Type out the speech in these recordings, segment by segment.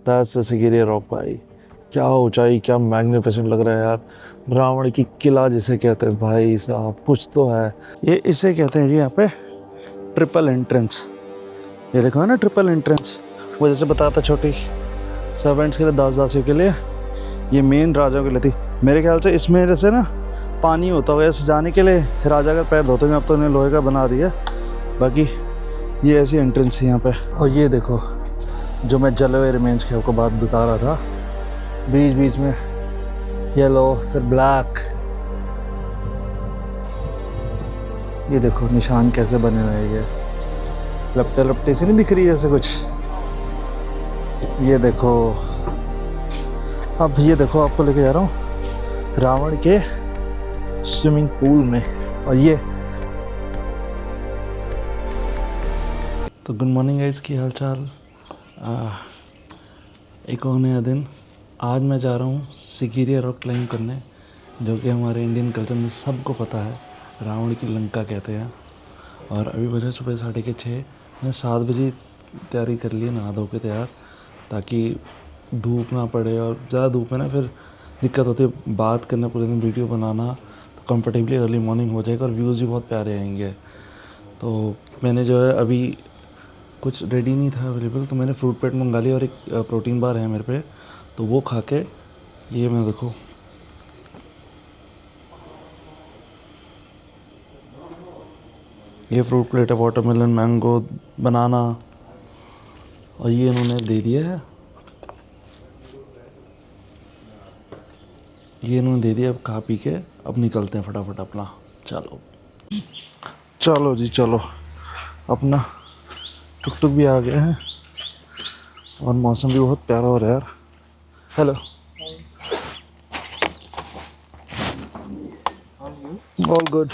That's the Sigiriya rock भाई। क्या ऊंचाई, क्या मैग्निफिसेंट लग रहा है यार। रावण की किला जिसे कहते हैं भाई साहब, कुछ तो है। ये इसे कहते हैं जी यहाँ पे ट्रिपल एंट्रेंस। ये देखो है ना ट्रिपल एंट्रेंस, वो जैसे बताता छोटी सर्वेंट्स के लिए, दास दासियों के लिए, ये मेन राजाओं के लिए थी। मेरे ख्याल से इसमें जैसे ना पानी होता होगा ऐसे जाने के लिए, राजा अगर पैर धोते हैं, अब तो इन्हें लोहे का बना दिया। बाकी ये ऐसी एंट्रेंस है यहाँ पे। और ये देखो जो मैं जले हुए रिमेन्स की आपको बात बता रहा था, बीच बीच में येलो फिर ब्लैक, ये देखो निशान कैसे बने हुए हैं। ये लपटे लपटे से नहीं दिख रही जैसे कुछ। ये देखो, अब ये देखो आपको लेके जा रहा हूँ रावण के स्विमिंग पूल में। और ये तो गुड मॉर्निंग गाइस, की हाल चाल। एक और नया दिन। आज मैं जा रहा हूँ सिगिरिया रॉक क्लाइंब करने, जो कि हमारे इंडियन कल्चर में सबको पता है रावण की लंका कहते हैं। और अभी बजे सुबह 6:30। मैंने 7 बजे तैयारी कर ली, नहा धो के तैयार, ताकि धूप ना पड़े। और ज़्यादा धूप में ना फिर दिक्कत होती है बात करना, पूरे दिन वीडियो बनाना, तो कंफर्टेबली अर्ली मॉर्निंग हो जाएगा और व्यूज़ भी बहुत प्यारे आएंगे। तो मैंने जो है अभी कुछ रेडी नहीं था अवेलेबल, तो मैंने फ्रूट पेट मंगा लिया और एक प्रोटीन बार है मेरे पे, तो वो खा के ये मैं देखो ये फ्रूट प्लेट है, वाटरमेलन, मैंगो, बनाना, और ये इन्होंने दे दिया है, ये इन्होंने दे दिया। अब खा पी के अब निकलते हैं फटाफट अपना। चलो चलो जी चलो, अपना टुक टुक भी आ गया है और मौसम भी बहुत प्यारा हो रहा है यार। Hello, all good.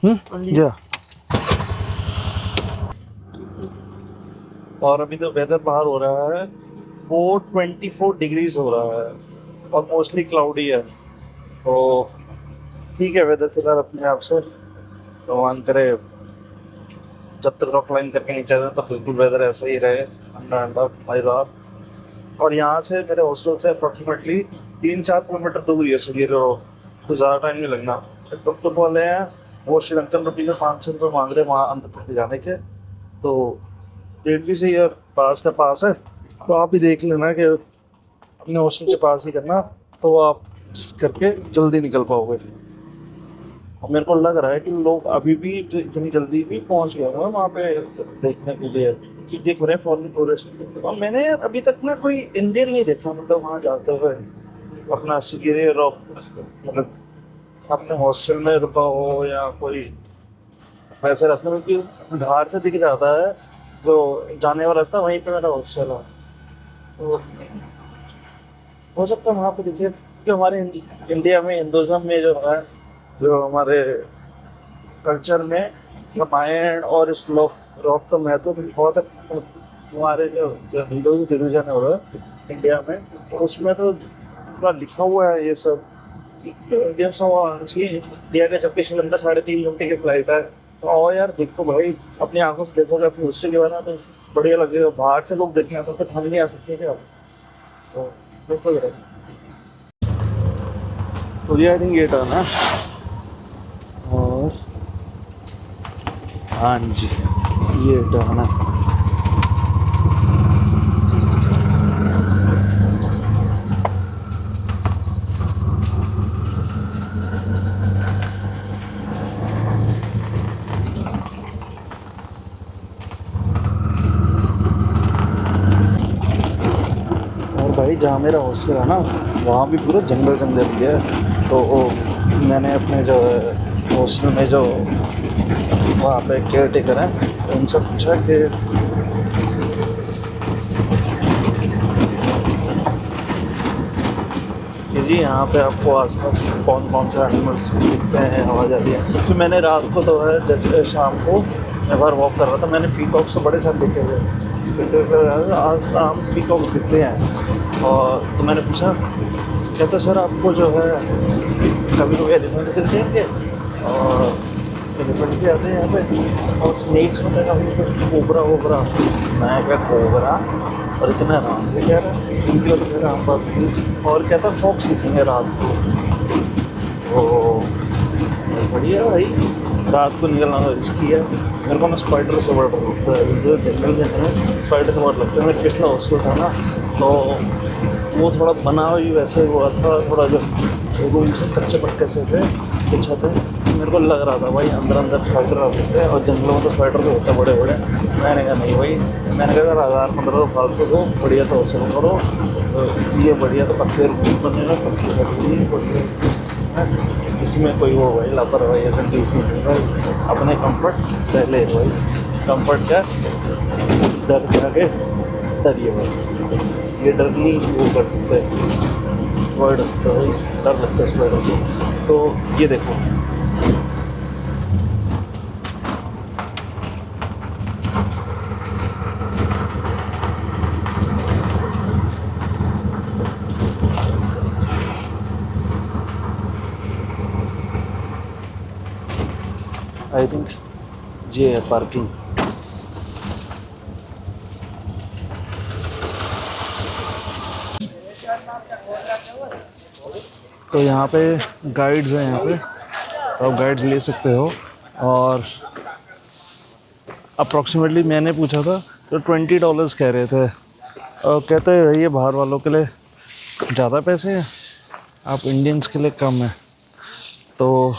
जा। और अभी तो वेदर बाहर हो रहा है 424 डिग्रीज हो रहा है और मोस्टली क्लाउडी है, तो ठीक है वेदर फिलहाल अपने आप से। तो मान करे जब तक रॉक क्लाइंब करके नीचे आए तो बिल्कुल वेदर ऐसा ही रहे, ठंडा ठंडा मजेदार। और यहाँ से मेरे हॉस्टल से अप्रोक्सीमेटली 3-4 किलोमीटर दूर है सिगिरिया रॉक, तो ज़्यादा टाइम नहीं लगना। टुक टुक वाले हैं वो श्रीलंकन रुपये में 500 रुपये मांग रहे हैं वहाँ अंदर तक जाने के, तो रेट भी सही है, पास का पास है। तो आप ही देख लेना कि अपने हॉस्टल के पास ही करना, तो आप करके जल्दी निकल पाओगे। और मेरे को लग रहा है कि लोग अभी भी इतनी जल्दी भी पहुंच गए हैं वहाँ पे देखने के लिए कि देख रहे हैं फॉरेन टूरिस्ट। और मैंने यार अभी तक ना कोई इंडियन नहीं देखा, मतलब वहाँ जाते हुए अपना सिगिरिया रॉक, मतलब अपने हॉस्टल में रुका हो या कोई वैसे रास्ते में, कि बाहर से दिख जाता है जो जाने वाला रास्ता, वहीं पे मेरा हॉस्टल है। तो हो सकता है वहाँ पे देखिए, क्योंकि हमारे इंडिया में हिंदुज़म में जो है, जो हमारे कल्चर में रामायण और इस रॉक का महत्व बहुत है। हमारे जो हिंदू रिलीजन है वो इंडिया में, तो उसमें तो पूरा लिखा हुआ है ये सब। इंडियन इंडिया का जबकि श्रीलंका 3.5 घंटे की फ्लाइट है। तो आओ यार देखो भाई, अपनी आंखों से देखोगे, अपनी हिस्ट्री के बारे में, तो बढ़िया लगेगा। बाहर से लोग देखने आते तो हम नहीं आ सकते क्या? तो देखो जरा, तो ये आई थिंक ये टर्न है। और हाँ जी, ये टर्न है। और भाई जहाँ मेरा हॉस्टल है ना, वहाँ भी पूरा जंगल जंगल ही है। तो मैंने अपने जो हॉस्टल में जो वहाँ पे केयर टेकर हैं उनसे पूछा कि जी यहाँ पे आपको आसपास कौन कौन से एनिमल्स दिखते हैं, आवाज़ आती है। तो मैंने रात को तो है जैसे शाम को मैं बाहर वॉक कर रहा था, मैंने पीकॉक्स तो बड़े सारे देखे हुए, आज आम पीकॉक्स दिखते हैं। और तो मैंने पूछा, कहते सर आपको जो है कभी कभी एलिफेंट्स दिखते हैं और एलिफेंट भी आते हैं यहाँ पे, और स्नेक्स में देखा कोबरा वोबरा। मैं क्या कोबरा, और इतना आराम से कह रहा है, इनकी वजह से आराम बात थी। और क्या था, फॉक्स दिखेंगे रात को, तो बढ़िया भाई। रात को निकलना तो रिस्की है। मेरे को ना स्पाइडर से बड़ा डर लगता है, जो जंगल में है स्पाइडर से बड़ा लगता है। मेरा पिछला हॉस्टल था ना, तो वो थोड़ा बना हुई वैसे हुआ था, थोड़ा जो रूम से कच्चे पक्के से थे, अच्छा थे। मेरे को लग रहा था भाई अंदर अंदर स्पाइडर आ सकते हैं, और जंगलों में तो स्पाइडर तो होते हैं बड़े बड़े। मैंने कहा नहीं भाई, मैंने कहा अगर 1000-1500 फालतू दो, बढ़िया सा हॉस्टल करो, तो ये बढ़िया तो पक्के रूम बनेगा, पक्की सब इसमें कोई वो भाई लापरवाही या कंजूस नहीं भाई। अपने कंफर्ट पहले भाई, कंफर्ट क्या, डर के आगे डरिए भाई। ये डर नहीं वो कर सकते, वर्ड सकते भाई, डर लगता है इस वजह से। तो ये देखो, आई थिंक ये है पार्किंग। तो यहाँ पे गाइड्स हैं, यहाँ पे तो आप गाइड्स ले सकते हो। और अप्रॉक्सीमेटली मैंने पूछा था तो $20 कह रहे थे, और कहते हैं ये बाहर वालों के लिए ज़्यादा पैसे हैं, आप इंडियंस के लिए कम है। तो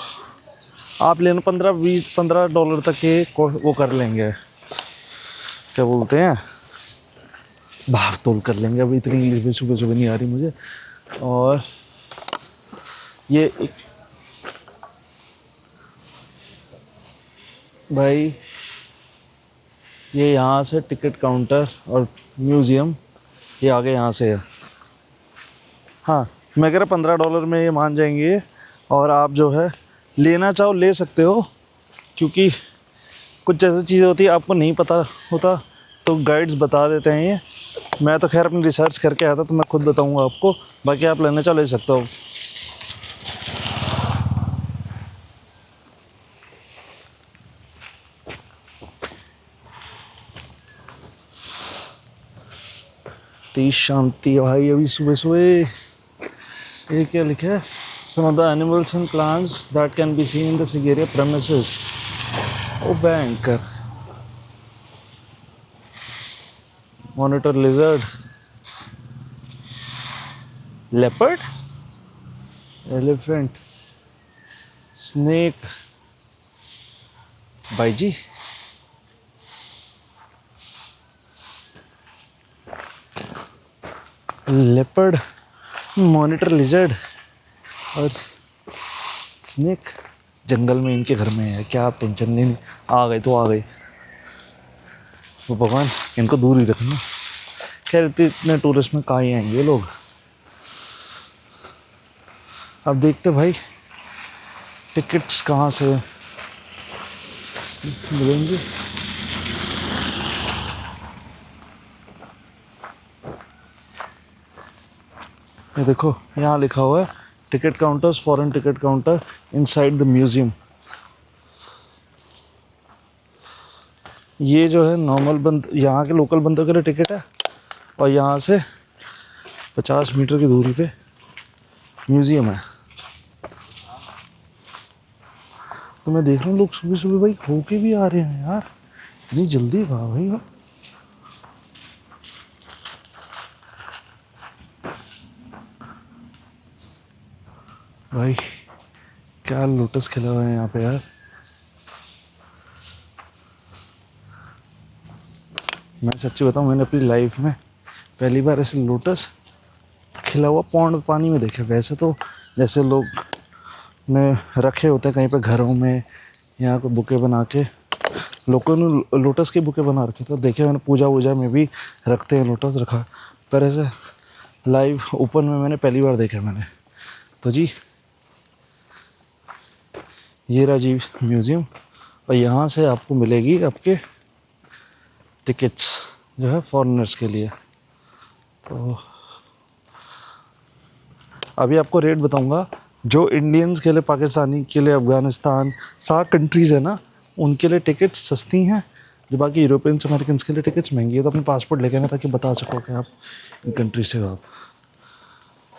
आप लेना $15 तक के वो कर लेंगे, क्या बोलते हैं, भाव तोल कर लेंगे। अभी इतनी इंग्लिश भी सुबह सुबह नहीं आ रही मुझे। और ये भाई, ये यहाँ से टिकट काउंटर और म्यूज़ियम ये आगे यहाँ से है। हाँ, मैं कह रहा $15 में ये मान जाएंगे, और आप जो है लेना चाहो ले सकते हो, क्योंकि कुछ ऐसी चीज़ें होती है आपको नहीं पता होता, तो गाइड्स बता देते हैं। ये मैं तो खैर अपनी रिसर्च करके आया था, तो मैं खुद बताऊंगा आपको, बाकी आप लेना चाहो ले सकते हो। तीस शांति भाई, अभी सुबह सुबह। ये क्या लिखा है, some of the animals and plants that can be seen in the Sigiriya premises. ओ बैंकर, monitor lizard, leopard, elephant, snake, भाई जी लेपर्ड, मॉनिटर लिजर्ड और स्नेक जंगल में इनके घर में है। क्या आप टेंशन नहीं, आ गए तो आ गए, वो भगवान इनको दूर ही रखना। खैर इतने टूरिस्ट में कहाँ ही आएंगे लोग। अब देखते भाई टिकट्स कहाँ से मिलेंगे। ये देखो यहाँ लिखा हुआ है ticket counters, foreign ticket counter inside the museum. ये जो है नॉर्मल यहाँ के लोकल बंदों के लिए टिकट है, और यहाँ से 50 मीटर की दूरी पे म्यूजियम है। तो मैं देख रहा हूँ लोग सुबह सुबह भाई होके भी आ रहे हैं यार, इतनी जल्दी वाह भाई वाह। भाई क्या लोटस खिला हुआ है यहाँ पे यार। मैं सच्ची बताऊँ, मैंने अपनी लाइफ में पहली बार ऐसे लोटस खिला हुआ पौंड पानी में देखा। वैसे तो जैसे लोग ने रखे होते हैं कहीं पे घरों में, यहाँ को बुके बना के लोगों ने लोटस के बुके बना रखे, तो देखे मैंने पूजा वूजा में भी रखते हैं लोटस रखा, पर ऐसे लाइव ओपन में मैंने पहली बार देखा मैंने। तो जी ये रहा जी म्यूज़ियम, और यहाँ से आपको मिलेगी आपके टिकट्स जो है फॉरेनर्स के लिए। तो अभी आपको रेट बताऊंगा, जो इंडियंस के लिए, पाकिस्तानी के लिए, अफ़गानिस्तान, सार्क कंट्रीज़ है ना, उनके लिए टिकट्स सस्ती हैं, जो बाकी यूरोपियंस अमेरिकन के लिए टिकट्स महंगी है। तो अपनी पासपोर्ट लेके आना ताकि बता सको कि आप इन कंट्री से हो आप।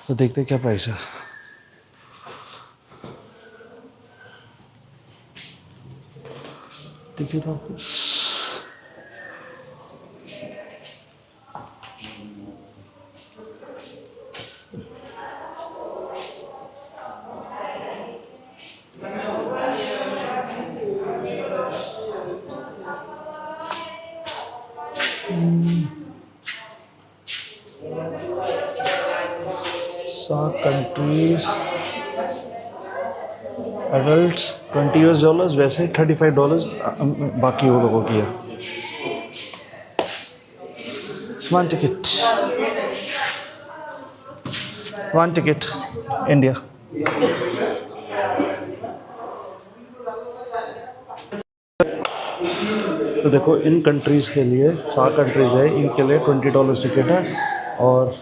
तो देखते हैं क्या प्राइस है। Ticket office, SAARC countries, adult $20, वैसे $35 बाकी वो लोगों की है। One ticket, one ticket India. तो देखो इन कंट्रीज़ के लिए, सार्क कंट्रीज़ है, इनके लिए $20 टिकट है, और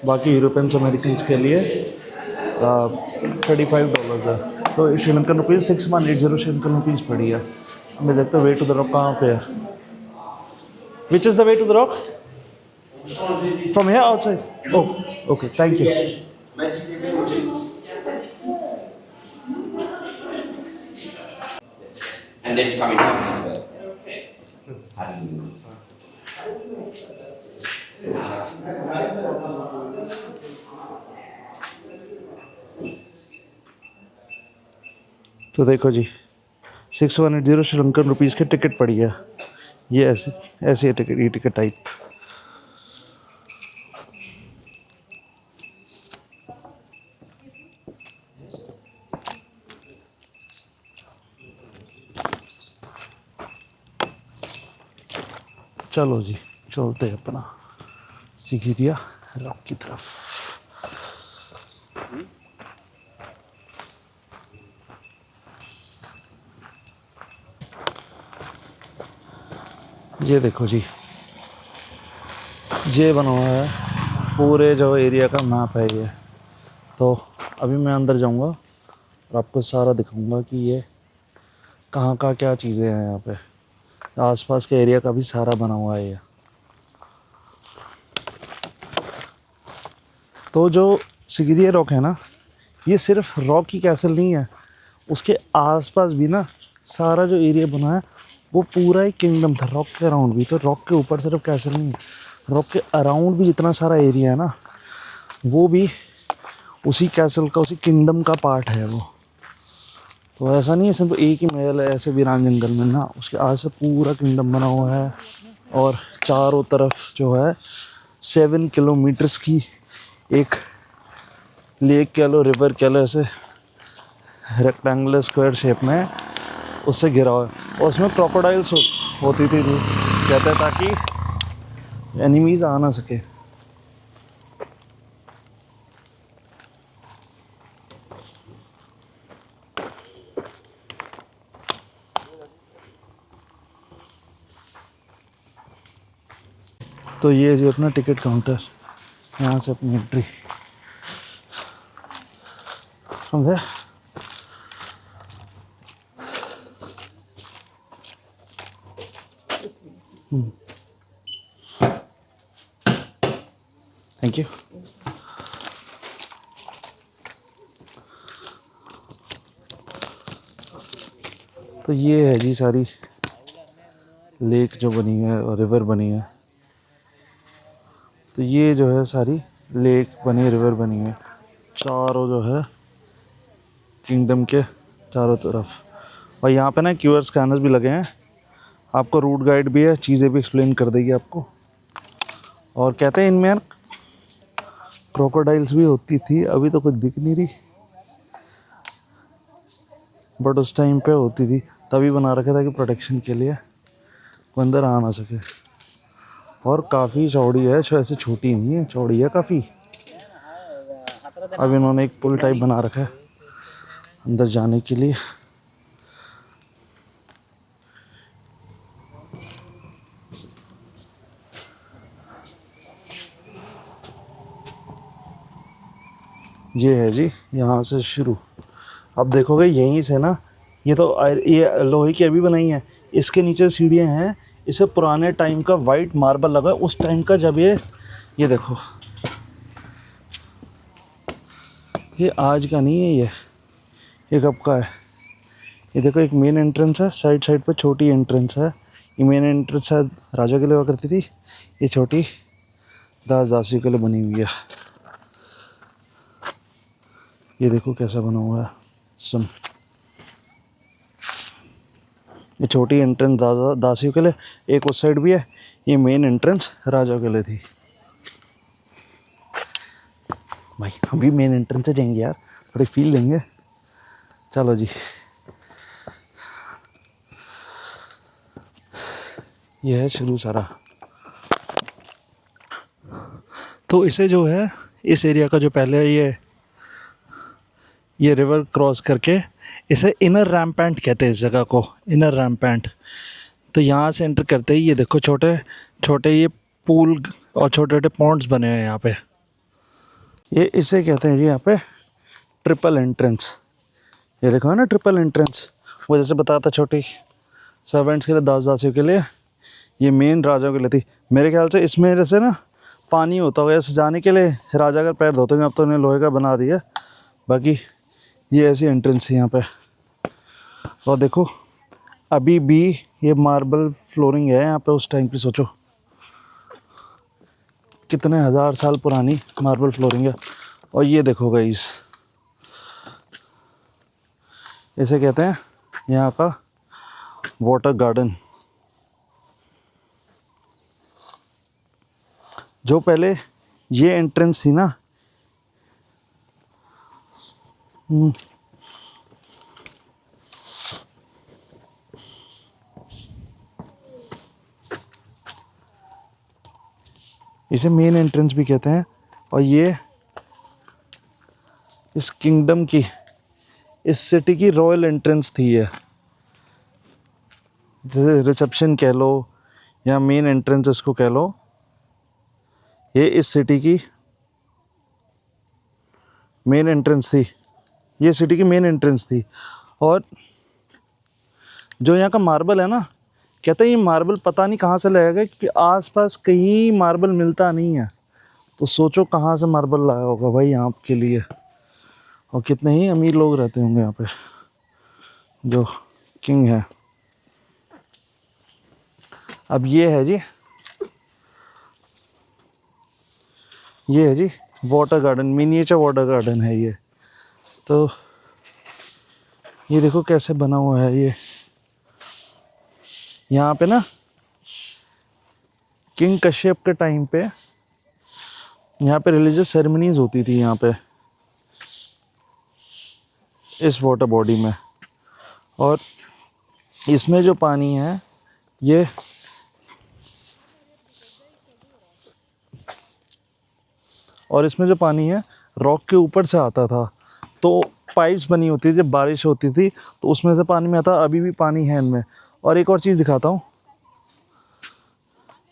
बाकी यूरोपियंस अमेरिकन के लिए $35 है। तो श्रीलंकन रुपीज़ 6180 श्रीलंकन रुपीज़ पड़ी है। मैं देखता हूँ वे टू द रॉक कहाँ पे है। Which is the way to the rock? From here outside? Oh okay, thank you. And then coming down as well. And तो देखो जी, 6180 श्रीलंकन रुपीज़ की टिकट पड़ी है। ये ऐसे ऐसे है टिकट, ये टिकट टाइप। चलो जी, चलते हैं अपना सिगिरिया रॉक की तरफ। ये देखो जी, ये बना हुआ है, पूरे जो एरिया का मैप है ये। तो अभी मैं अंदर जाऊंगा और आपको सारा दिखाऊंगा कि ये कहाँ का क्या चीज़ें हैं यहाँ पे। आसपास के एरिया का भी सारा बना हुआ है ये। तो जो सिगिरिया रॉक है ना, ये सिर्फ रॉक ही कैसल नहीं है, उसके आसपास भी ना सारा जो एरिया बना है वो पूरा एक किंगडम था रॉक के अराउंड भी। तो रॉक के ऊपर सिर्फ कैसल नहीं है, रॉक के अराउंड भी जितना सारा एरिया है ना, वो भी उसी कैसल का, उसी किंगडम का पार्ट है वो। तो ऐसा नहीं है सिर्फ एक ही महल है ऐसे वीरान जंगल में ना, उसके आस से पूरा किंगडम बना हुआ है। और चारों तरफ जो है 7 किलोमीटर्स की एक लेक कह लो, रिवर कह लो, ऐसे रेक्टेंगुलर स्क्वायर शेप में उससे घिरा हुआ है। और उसमें क्रोकोडाइल्स होती थी, कहते हैं, ताकि एनिमीज आ ना सके। तो ये जो अपना टिकट काउंटर, यहाँ से अपनी एंट्री, समझे? Thank you. तो ये है जी सारी लेक जो बनी है और रिवर बनी है। तो ये जो है सारी लेक बनी, रिवर बनी है चारों जो है किंगडम के चारों तरफ। और यहाँ पे ना क्यूआर स्कैनर्स भी लगे हैं, आपको रूट गाइड भी है, चीज़ें भी एक्सप्लेन कर देगी आपको। और कहते हैं इनमें यार क्रोकोडाइल्स भी होती थी, अभी तो कुछ दिख नहीं रही, बट उस टाइम पे होती थी, तभी बना रखा था कि प्रोटेक्शन के लिए कोई अंदर आ ना सके। और काफ़ी चौड़ी है, ऐसे छोटी नहीं है, चौड़ी है काफ़ी। अब इन्होंने एक पुल टाइप बना रखा है अंदर जाने के लिए। ये है जी यहाँ से शुरू। अब देखोगे यहीं से ना, ये तो ये लोहे की अभी बनाई है, इसके नीचे सीढ़ियाँ हैं। इसे पुराने टाइम का वाइट मार्बल लगा है, उस टाइम का, जब ये देखो, ये आज का नहीं है, ये कब का है। ये देखो एक मेन एंट्रेंस है, साइड साइड पे छोटी एंट्रेंस है। ये मेन एंट्रेंस शायद राजा के लिए हुआ करती थी, ये छोटी दास दासियों के लिए बनी हुई है। ये देखो कैसा बना हुआ है सिस्टम। ये छोटी एंट्रेंस दासियों के लिए, एक उस साइड भी है। ये मेन एंट्रेंस राजा के लिए थी। भाई हम भी मेन एंट्रेंस से जाएंगे यार, थोड़ी फील लेंगे। चलो जी, ये है शुरू सारा। तो इसे जो है, इस एरिया का जो पहले ये रिवर क्रॉस करके, इसे इनर रैम्पेंट कहते हैं इस जगह को, इनर रैम्पेंट। तो यहाँ से एंटर करते ही ये देखो छोटे छोटे ये पूल और छोटे छोटे पॉन्ड्स बने हैं यहाँ पे। ये इसे कहते हैं जी यहाँ पे ट्रिपल एंट्रेंस। ये देखो है ना ट्रिपल एंट्रेंस, वो जैसे बताया था छोटी सर्वेंट्स के लिए, दास दासियों के लिए, ये मेन राजाओं के लिए थी। मेरे ख्याल से इसमें जैसे ना पानी होता होगा, ऐसे जाने के लिए राजा अगर पैर धोते हैं, अब तो इन्हें लोहे का बना दिया। बाकी ये ऐसी एंट्रेंस है यहाँ पे। और देखो अभी भी ये मार्बल फ्लोरिंग है यहाँ पे, उस टाइम की सोचो कितने हज़ार साल पुरानी मार्बल फ्लोरिंग है। और ये देखो गाइस, इसे कहते हैं यहाँ का वाटर गार्डन। जो पहले ये एंट्रेंस थी ना, इसे मेन एंट्रेंस भी कहते हैं। और ये इस किंगडम की, इस सिटी की रॉयल एंट्रेंस थी ये, जैसे रिसेप्शन कह लो या मेन एंट्रेंस इसको कह लो। ये इस सिटी की मेन एंट्रेंस थी, ये सिटी की मेन एंट्रेंस थी। और जो यहाँ का मार्बल है ना, कहते हैं ये मार्बल पता नहीं कहाँ से लाया गया, क्योंकि आसपास कहीं मार्बल मिलता नहीं है। तो सोचो कहाँ से मार्बल लाया होगा भाई यहाँ के लिए। और कितने ही अमीर लोग रहते होंगे यहाँ पे, जो किंग है। अब ये है जी, ये है जी water garden, miniature water garden है ये। तो ये देखो कैसे बना हुआ है ये। यहाँ पे ना किंग कश्यप के टाइम पे यहाँ पे रिलीजियस सेरेमनीज होती थी यहाँ पे, इस वाटर बॉडी में। और इसमें जो पानी है ये इसमें जो पानी है रॉक के ऊपर से आता था। तो पाइप्स बनी होती थी, जब बारिश होती थी तो उसमें से पानी में आता। अभी भी पानी है इनमें। और एक और चीज़ दिखाता हूँ,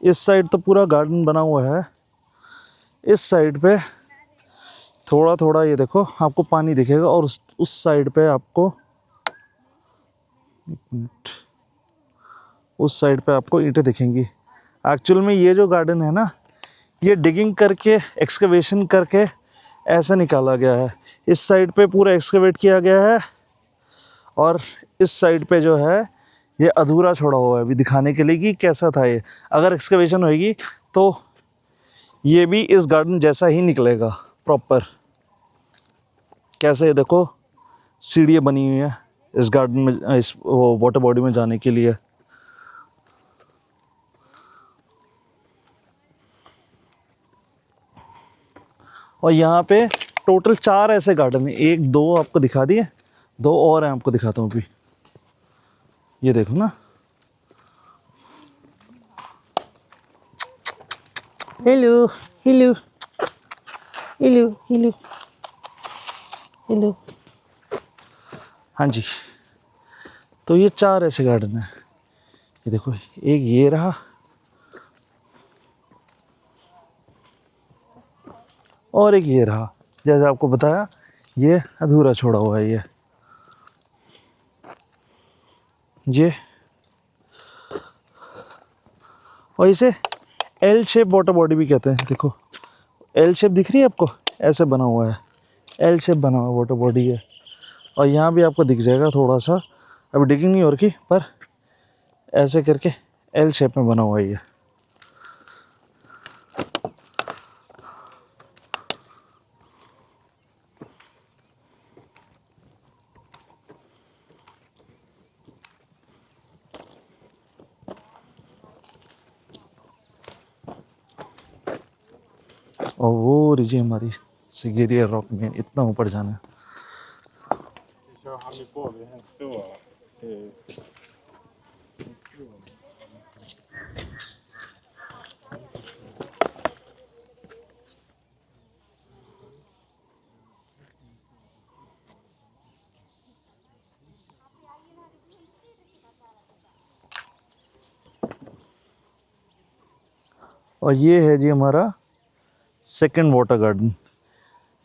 इस साइड तो पूरा गार्डन बना हुआ है, इस साइड पे थोड़ा थोड़ा ये देखो आपको पानी दिखेगा। और उस साइड पे आपको, एक मिनट, उस साइड पे आपको ईंटें दिखेंगी। एक्चुअल में ये जो गार्डन है ना, ये डिगिंग करके, एक्सकवेशन करके ऐसा निकाला गया है। इस साइड पे पूरा एक्सकवेट किया गया है, और इस साइड पे जो है ये अधूरा छोड़ा हुआ है अभी, दिखाने के लिए कि कैसा था ये। अगर एक्सकवेशन होएगी तो ये भी इस गार्डन जैसा ही निकलेगा प्रॉपर। कैसे, देखो सीढ़ियाँ बनी हुई है इस गार्डन में, इस वाटर बॉडी में जाने के लिए। और यहाँ पे टोटल 4 ऐसे गार्डन है, 1 2 आपको दिखा दिए, 2 और हैं आपको दिखाता हूँ अभी। ये देखो ना, hello hello hello hello hello. हाँ जी, तो ये 4 ऐसे गार्डन है। ये देखो, एक ये रहा, और एक ये रहा। जैसे आपको बताया ये अधूरा छोड़ा हुआ है ये और इसे एल शेप वाटर बॉडी भी कहते हैं। देखो एल शेप दिख रही है आपको, ऐसे बना हुआ है, एल शेप बना हुआ वाटर बॉडी है। और यहाँ भी आपको दिख जाएगा थोड़ा सा, अभी डिगिंग नहीं हो रखी पर ऐसे करके एल शेप में बना हुआ है ये। और वो रीजिए हमारी सिगेरिया रॉक में इतना ऊपर जाना है। kör han ju på vid en stor और ये है जी हमारा सेकंड वाटर गार्डन।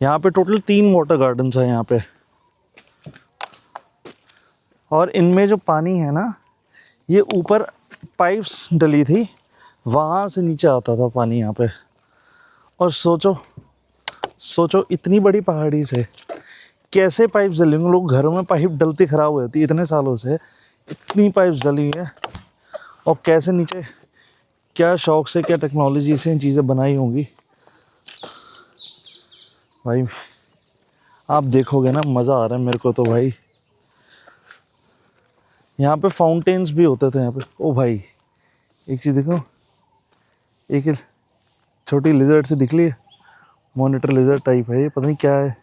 यहाँ पे टोटल 3 वाटर गार्डन्स है यहाँ पे। और इनमें जो पानी है ना, ये ऊपर पाइप्स डली थी, वहाँ से नीचे आता था पानी यहाँ पे। और सोचो सोचो इतनी बड़ी पहाड़ी से कैसे पाइप डली होंगी। लोग घरों में पाइप डलती ख़राब हो जाती, इतने सालों से इतनी पाइप डली हुई है। और कैसे नीचे, क्या शौक से, क्या टेक्नोलॉजी से इन चीज़ें बनाई होंगी भाई। आप देखोगे ना, मज़ा आ रहा है मेरे को तो भाई। यहाँ पे फाउंटेन्स भी होते थे यहाँ पे। ओ भाई एक चीज़ देखो, एक छोटी लिजर्ड से दिख ली है, मॉनिटर लिजर्ड टाइप है ये, पता नहीं क्या है,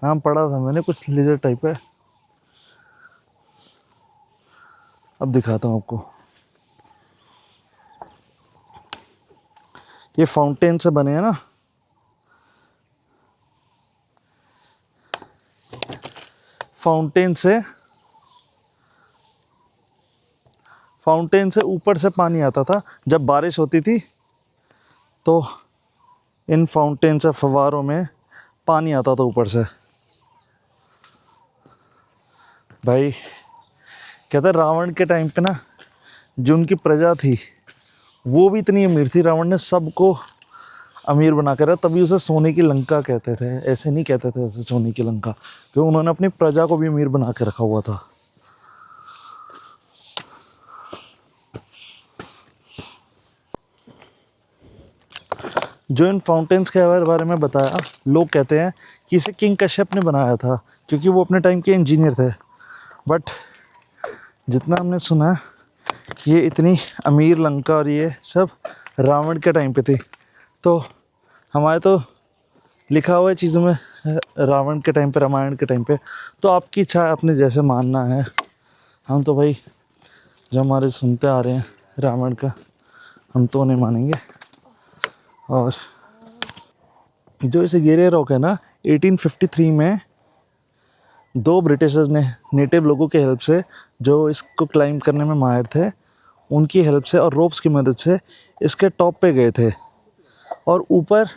नाम पढ़ा था मैंने, कुछ लिजर्ड टाइप है। अब दिखाता हूँ आपको। ये फाउंटेन से बने हैं ना, फाउंटेन से ऊपर से पानी आता था। जब बारिश होती थी तो इन फाउंटेन से, फव्वारों में पानी आता था ऊपर से। भाई कहते हैं रावण के टाइम पे ना, जो उनकी प्रजा थी वो भी इतनी अमीर थी, रावण ने सबको अमीर बना कर रहा, तभी उसे सोने की लंका कहते थे। ऐसे नहीं कहते थे ऐसे सोने की लंका, क्योंकि उन्होंने अपनी प्रजा को भी अमीर बना के रखा हुआ था। जो इन फाउंटेन्स के बारे में बताया, लोग कहते हैं कि इसे किंग कश्यप ने बनाया था, क्योंकि वो अपने टाइम के इंजीनियर थे। बट जितना हमने सुना, ये इतनी अमीर लंका और ये सब रावण के टाइम पे थी। तो हमारे तो लिखा हुआ है चीज़ों में रावण के टाइम पे, रामायण के टाइम पे। तो आपकी इच्छा है, अपने जैसे मानना है। हम तो भाई जो हमारे सुनते आ रहे हैं रावण का, हम तो उन्हें मानेंगे। और जो इसे गिरे रॉक है ना, 1853 में 2 ब्रिटिशर्स ने नेटिव लोगों के हेल्प से, जो इसको क्लाइंब करने में माहिर थे, उनकी हेल्प से और रोप्स की मदद से इसके टॉप पे गए थे। और ऊपर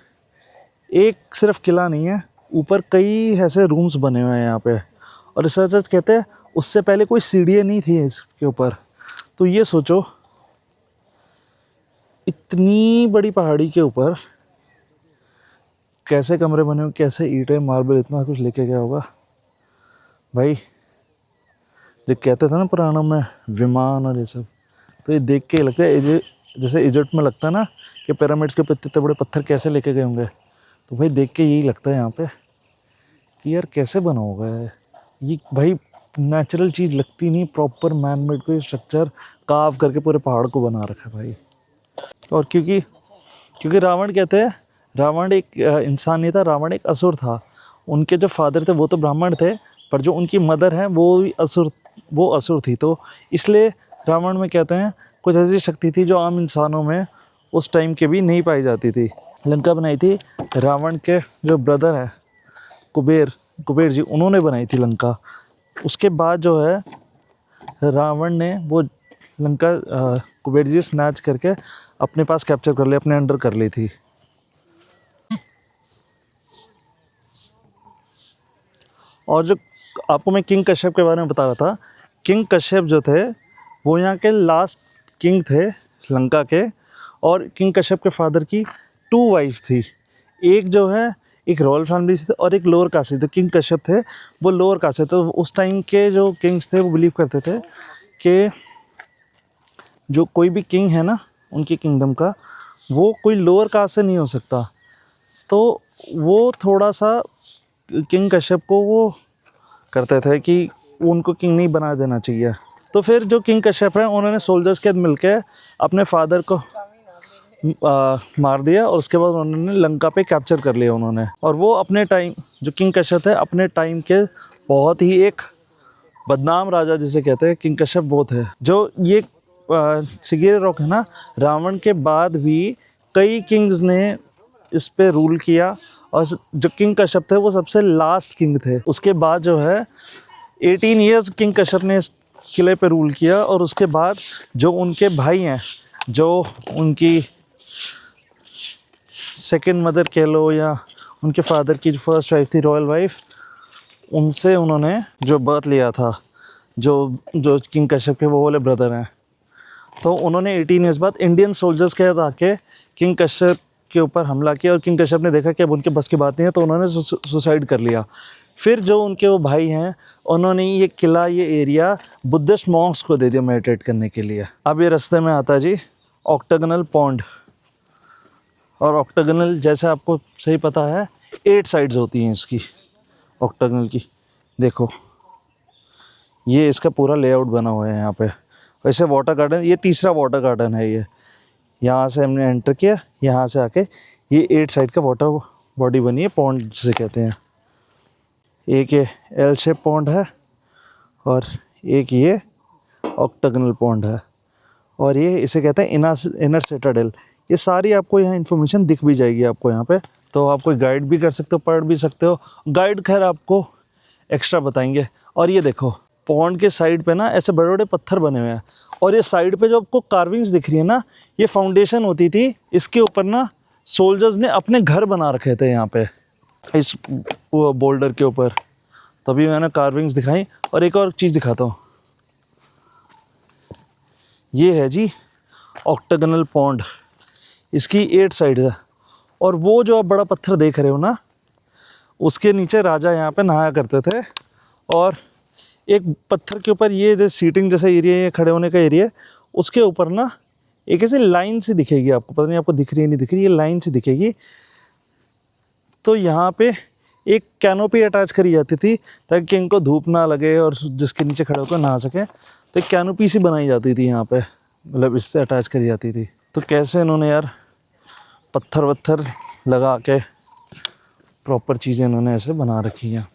एक सिर्फ किला नहीं है, ऊपर कई ऐसे रूम्स बने हुए हैं यहाँ पे। और रिसर्चर्स कहते हैं उससे पहले कोई सीढ़ियाँ नहीं थी इसके ऊपर। तो ये सोचो, इतनी बड़ी पहाड़ी के ऊपर कैसे कमरे बने हो, कैसे ईंटें, मार्बल, इतना कुछ लेके गया होगा भाई। जो कहते थे ना पुराणों में विमान और ये सब, तो ये देख के लगता है ये जैसे इजिप्ट में लगता है ना कि पिरामिड्स के इतने बड़े पत्थर कैसे लेके गए होंगे। तो भाई देख के यही लगता है यहाँ पे कि यार कैसे बना होगा ये। भाई नेचुरल चीज़ लगती नहीं, प्रॉपर मैन मेड कोई स्ट्रक्चर काव करके पूरे पहाड़ को बना रखा है भाई। और क्योंकि क्योंकि रावण कहते हैं, रावण एक इंसान नहीं था, रावण एक असुर था। उनके जो फादर थे वो तो ब्राह्मण थे, पर जो उनकी मदर है वो असुर थी। तो इसलिए रावण में कहते हैं कुछ ऐसी शक्ति थी जो आम इंसानों में उस टाइम के भी नहीं पाई जाती थी। लंका बनाई थी रावण के जो ब्रदर है कुबेर जी, उन्होंने बनाई थी लंका। उसके बाद जो है रावण ने वो लंका कुबेर जी स्नैच करके अपने पास कैप्चर कर ली, अपने अंडर कर ली थी। और जो आपको मैं किंग कश्यप के बारे में बता रहा था, किंग कश्यप जो थे वो यहाँ के लास्ट किंग थे लंका के, और किंग कश्यप के फादर की 2 वाइफ्स थी। एक जो है एक रॉयल फैमिली से थे और एक लोअर कास्ट से। तो किंग कश्यप थे वो लोअर कास्ट से, तो उस टाइम के जो किंग्स थे वो बिलीव करते थे कि जो कोई भी किंग है ना उनकी किंगडम का, वो कोई लोअर कास्ट से नहीं हो सकता। तो वो थोड़ा सा किंग कश्यप को वो करते थे कि उनको किंग नहीं बना देना चाहिए। तो फिर जो किंग कश्यप है उन्होंने सोल्जर्स के साथ मिलकर अपने फादर को मार दिया, और उसके बाद उन्होंने लंका पे कैप्चर कर लिया उन्होंने। और वो अपने टाइम, जो किंग कश्यप थे अपने टाइम के बहुत ही एक बदनाम राजा जिसे कहते हैं किंग कश्यप वो थे। जो ये सिगिर रॉक है ना, रावण के बाद भी कई किंग्स ने इस पे रूल किया, और जो किंग कश्यप थे वो सबसे लास्ट किंग थे। उसके बाद जो है 18 ईयर्स किंग कश्यप ने इस किले पे रूल किया, और उसके बाद जो उनके भाई हैं, जो उनकी सेकंड मदर कह लो या उनके फादर की जो फर्स्ट वाइफ थी रॉयल वाइफ, उनसे उन्होंने जो बर्थ लिया था, जो जो किंग कश्यप के वो वाले ब्रदर हैं, तो उन्होंने 18 ईयर्स बाद इंडियन सोल्जर्स के साथ आके किंग कश्यप के ऊपर हमला किया, और किंग कश्यप ने देखा कि अब उनके बस की बात नहीं है, तो उन्होंने सुसाइड कर लिया। फिर जो उनके वो भाई हैं उन्होंने ये किला, ये एरिया बुद्धिस्ट मॉन्क्स को दे दिया मेडिटेट करने के लिए। अब ये रास्ते में आता है जी ऑक्टागोनल पॉन्ड, और ऑक्टागोनल जैसे आपको सही पता है 8 साइड्स होती हैं इसकी ऑक्टागोनल की। देखो ये इसका पूरा लेआउट बना हुआ है यहाँ पे। वैसे वाटर गार्डन, ये तीसरा वाटर गार्डन है ये। यहाँ से हमने एंटर किया, यहाँ से आके ये 8 साइड का वाटर बॉडी बनी है, पॉन्ड जिसे कहते हैं। एक ये एल शेप पॉन्ड है, और एक ये ऑक्टागोनल पॉन्ड है, और ये इसे कहते हैं इनर सिटाडेल। ये सारी आपको यहाँ इन्फॉर्मेशन दिख भी जाएगी आपको यहाँ पे, तो आप कोई गाइड भी कर सकते हो, पढ़ भी सकते हो। गाइड खैर आपको एक्स्ट्रा बताएंगे। और ये देखो पॉन्ड के साइड पे ना ऐसे बड़े बड़े पत्थर बने हुए हैं, और ये साइड पे जो आपको कार्विंग्स दिख रही है ना, ये फाउंडेशन होती थी। इसके ऊपर ना सोल्जर्स ने अपने घर बना रखे थे यहाँ पे इस बोल्डर के ऊपर, तभी मैंने कार्विंग्स दिखाई। और एक और चीज़ दिखाता हूँ, ये है जी ऑक्टागोनल पॉन्ड, इसकी 8 साइड है, और वो जो आप बड़ा पत्थर देख रहे हो ना, उसके नीचे राजा यहाँ पे नहाया करते थे। और एक पत्थर के ऊपर ये जो सीटिंग जैसा एरिया है, खड़े होने का एरिया, उसके ऊपर ना एक ऐसी लाइन सी दिखेगी आपको, पता नहीं आपको दिख रही है नहीं दिख रही, ये लाइन सी दिखेगी। तो यहाँ पे एक कैनोपी अटैच करी जाती थी ताकि किंग को धूप ना लगे और जिसके नीचे खड़े होकर नहा सके। तो एक कैनोपी सी बनाई जाती थी यहाँ पे, मतलब इससे अटैच करी जाती थी। तो कैसे इन्होंने यार पत्थर वत्थर लगा के प्रॉपर चीज़ें इन्होंने ऐसे बना रखी हैं।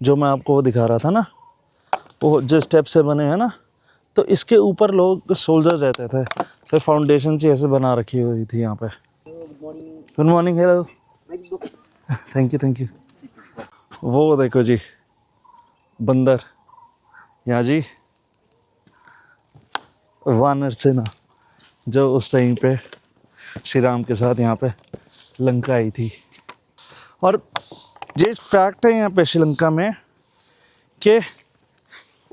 जो मैं आपको वो दिखा रहा था ना, वो जिस स्टेप से बने हैं ना, तो इसके ऊपर लोग सोल्जर रहते थे, तो फाउंडेशन से ऐसे बना रखी हुई थी यहाँ पे। Good morning, hello, thank you. वो देखो जी बंदर, यहाँ जी वानर सेना जो उस टाइम पे श्री राम के साथ यहाँ पे लंका आई थी। और ये फैक्ट है यहाँ पे श्रीलंका में कि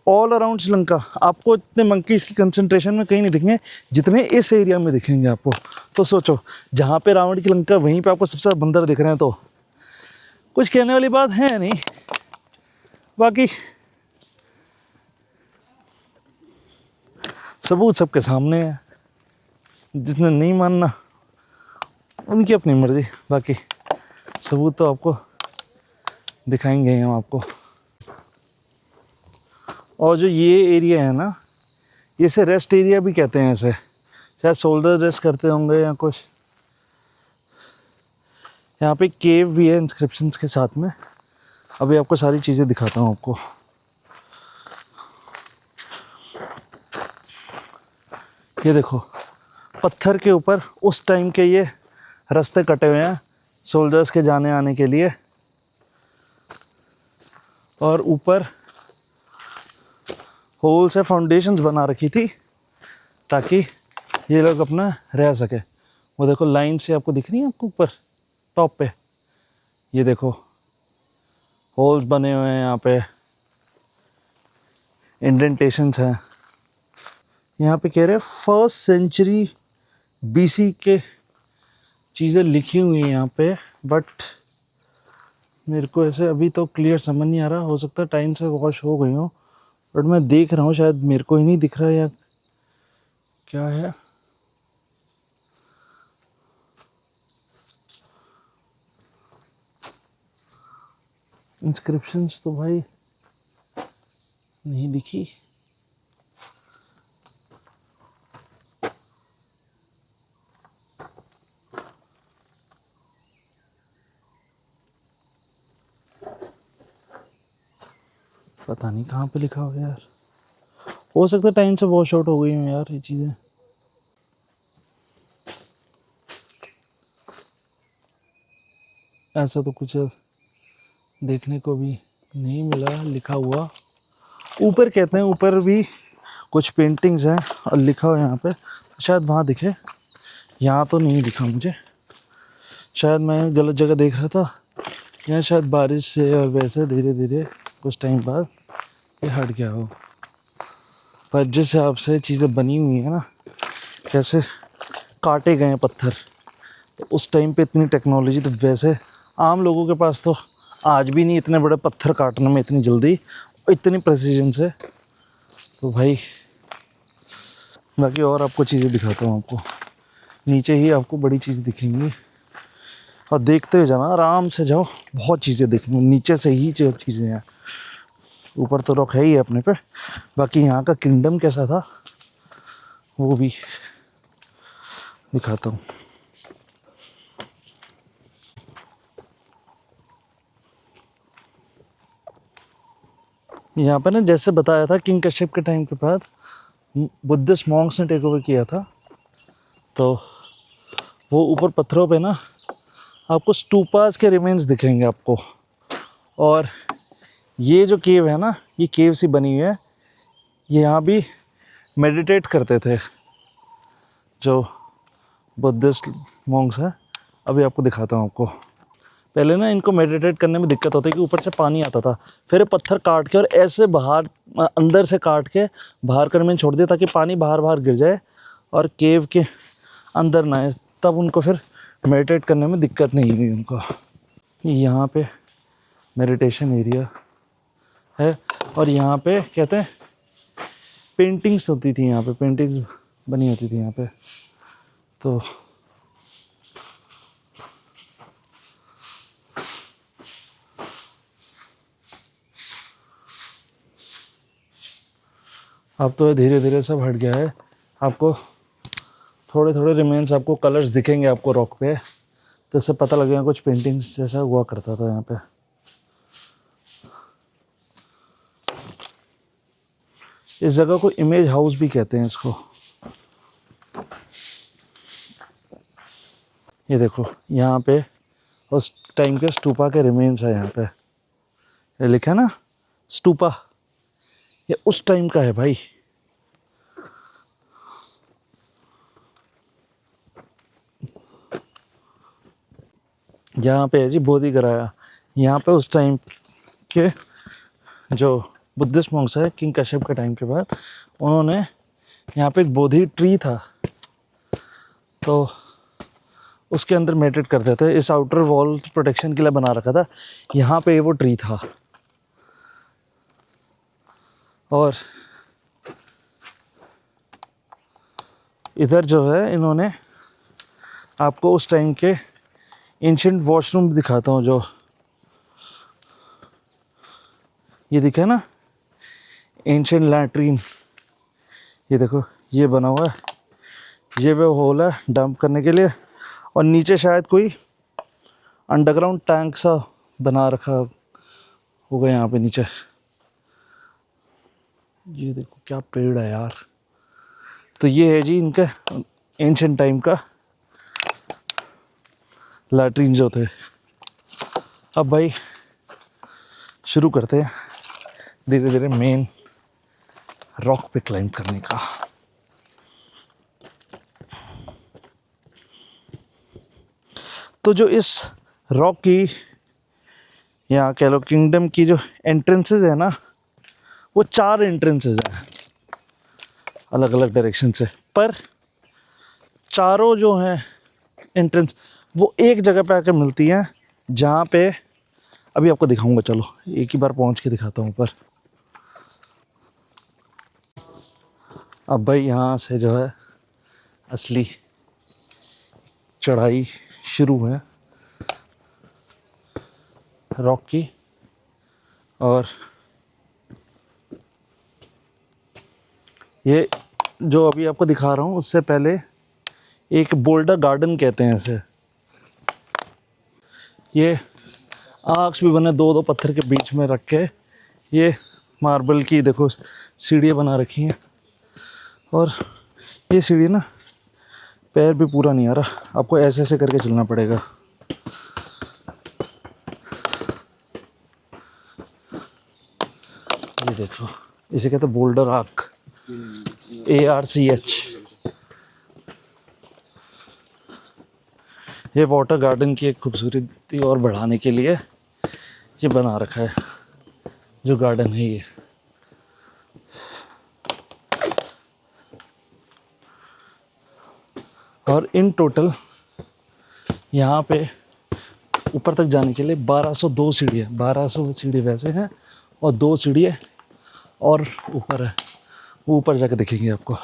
ऑल अराउंड श्रीलंका आपको इतने मंकीज की कंसंट्रेशन में कहीं नहीं दिखेंगे जितने इस एरिया में दिखेंगे आपको। तो सोचो, जहाँ पे रावण की लंका वहीं पे आपको सबसे ज़्यादा बंदर दिख रहे हैं, तो कुछ कहने वाली बात है नहीं। बाकी सबूत सबके सामने है, जिसने नहीं मानना उनकी अपनी मर्जी, बाकी सबूत तो आपको दिखाएंगे हम आपको। और जो ये एरिया है ना, ये इसे रेस्ट एरिया भी कहते हैं, ऐसे शायद सोल्जर रेस्ट करते होंगे या कुछ। यहाँ पे केव भी है इंस्क्रिप्शंस के साथ में। अभी आपको सारी चीज़ें दिखाता हूँ आपको। ये देखो पत्थर के ऊपर उस टाइम के ये रास्ते कटे हुए हैं सोल्जर्स के जाने आने के लिए, और ऊपर होल से फाउंडेशंस बना रखी थी ताकि ये लोग अपना रह सके। वो देखो लाइन से आपको दिख रही है आपको ऊपर टॉप पे, ये देखो होल्स बने हुए हैं यहाँ पे, इंडेंटेशंस हैं। यहाँ पे कह रहे हैं 1st सेंचुरी BC के चीज़ें लिखी हुई हैं यहाँ पे, बट मेरे को ऐसे अभी तो क्लियर समझ नहीं आ रहा। हो सकता है टाइम से वॉश हो गई हो, बट मैं देख रहा हूँ शायद मेरे को ही नहीं दिख रहा या क्या है। इंस्क्रिप्शंस तो भाई नहीं दिखी। पता नहीं कहाँ पे लिखा हुआ यार। हो सकता है टाइम से वॉश आउट हो गई हो यार ये चीज़ें। ऐसा तो कुछ देखने को भी नहीं मिला लिखा हुआ। ऊपर कहते हैं ऊपर भी कुछ पेंटिंग्स हैं और लिखा हुआ यहाँ पे, शायद वहाँ दिखे। यहाँ तो नहीं दिखा मुझे, शायद मैं गलत जगह देख रहा था। यहाँ शायद बारिश से और वैसे धीरे धीरे कुछ टाइम बाद ये हट गया हो। पर जिस हिसाब से चीज़ें बनी हुई हैं ना, कैसे काटे गए हैं पत्थर, तो उस टाइम पे इतनी टेक्नोलॉजी तो वैसे आम लोगों के पास तो आज भी नहीं, इतने बड़े पत्थर काटने में इतनी जल्दी, इतनी प्रेसिजन से। तो भाई बाकी और आपको चीज़ें दिखाता हूँ। आपको नीचे ही आपको बड़ी चीज़ दिखेंगी और देखते हुए जाना, आराम से जाओ, बहुत चीज़ें दिखेंगी नीचे से ही जो चीज़ें हैं। ऊपर तो रॉक है ही अपने पे, बाकी यहाँ का किंगडम कैसा था वो भी दिखाता हूँ। यहाँ पे ना जैसे बताया था किंग कश्यप के टाइम के बाद बुद्धिस्ट मॉन्क्स ने टेक ओवर किया था, तो वो ऊपर पत्थरों पे ना आपको स्टूपास के रिमेन्स दिखेंगे आपको। और ये जो केव है ना, ये केव सी बनी हुई है, ये यहाँ भी मेडिटेट करते थे जो बुद्धिस्ट मॉन्क्स हैं। अभी आपको दिखाता हूँ आपको। पहले ना इनको मेडिटेट करने में दिक्कत होती है कि ऊपर से पानी आता था, फिर पत्थर काट के और ऐसे बाहर अंदर से काट के बाहर कर में छोड़ दिया ताकि पानी बाहर बाहर गिर जाए और केव के अंदर ना आए, तब उनको फिर मेडिटेट करने में दिक्कत नहीं हुई उनको। यहाँ पे मेडिटेशन एरिया है और यहाँ पे कहते हैं पेंटिंग्स होती थी, यहाँ पे पेंटिंग्स बनी होती थी यहाँ पे। तो अब तो धीरे धीरे सब हट गया है। आपको थोड़े थोड़े रिमेन्स आपको कलर्स दिखेंगे आपको रॉक पे, तो इससे पता लगेगा कुछ पेंटिंग्स जैसा हुआ करता था यहाँ पे। इस जगह को इमेज हाउस भी कहते हैं इसको। ये देखो यहाँ पे उस टाइम के स्टूपा के रिमेन्स है यहाँ पे, ये लिखा है ना स्टूपा, ये उस टाइम का है भाई। यहाँ पे है जी बोधि गराया। यहाँ पे उस टाइम के जो बुद्धिस्ट मॉन्क्स है किंग कश्यप के टाइम के बाद, उन्होंने यहाँ पे एक बोधि ट्री था, तो उसके अंदर मेडिटेट करते थे। इस आउटर वॉल प्रोटेक्शन के लिए बना रखा था, यहाँ पे वो ट्री था। और इधर जो है इन्होंने आपको उस टाइम के एंशिएंट वॉशरूम दिखाता हूँ। जो ये दिखा है ना एंशिएंट लैट्रीन, ये देखो ये बना हुआ है, ये वो होल है डंप करने के लिए, और नीचे शायद कोई अंडरग्राउंड टैंक सा बना रखा होगा यहाँ पे नीचे। ये देखो क्या पेड़ है यार। तो ये है जी इनका एंशिएंट टाइम का लैट्रीन जो थे। अब भाई शुरू करते हैं धीरे धीरे मेन रॉक पे क्लाइंब करने का। तो जो इस रॉक की यहाँ कह लो किंगडम की जो एंट्रेंसेस है ना, वो 4 एंट्रेंसेस हैं अलग अलग डायरेक्शन से, पर चारों जो हैं एंट्रेंस वो एक जगह पे आकर मिलती हैं, जहाँ पे अभी आपको दिखाऊंगा। चलो एक ही बार पहुँच के दिखाता हूँ ऊपर। अब भाई यहाँ से जो है असली चढ़ाई शुरू है रॉक की। और ये जो अभी आपको दिखा रहा हूँ उससे पहले एक बोल्डर गार्डन कहते हैं इसे। ये आर्क्स भी बने दो दो पत्थर के बीच में रख के, ये मार्बल की देखो सीढ़ियाँ बना रखी हैं। और ये सीढ़ी ना पैर भी पूरा नहीं आ रहा, आपको ऐसे ऐसे करके चलना पड़ेगा। ये देखो, इसे कहते हैं बोल्डर आर्क, ARCH। ये वाटर गार्डन की एक खूबसूरती और बढ़ाने के लिए ये बना रखा है, जो गार्डन है ये। और इन टोटल यहाँ पे ऊपर तक जाने के लिए 1202 सीढ़ी है। 1200 सीढ़ी वैसे हैं और 2 सीढ़ी है और ऊपर है, वो ऊपर जाके दिखेंगे आपको।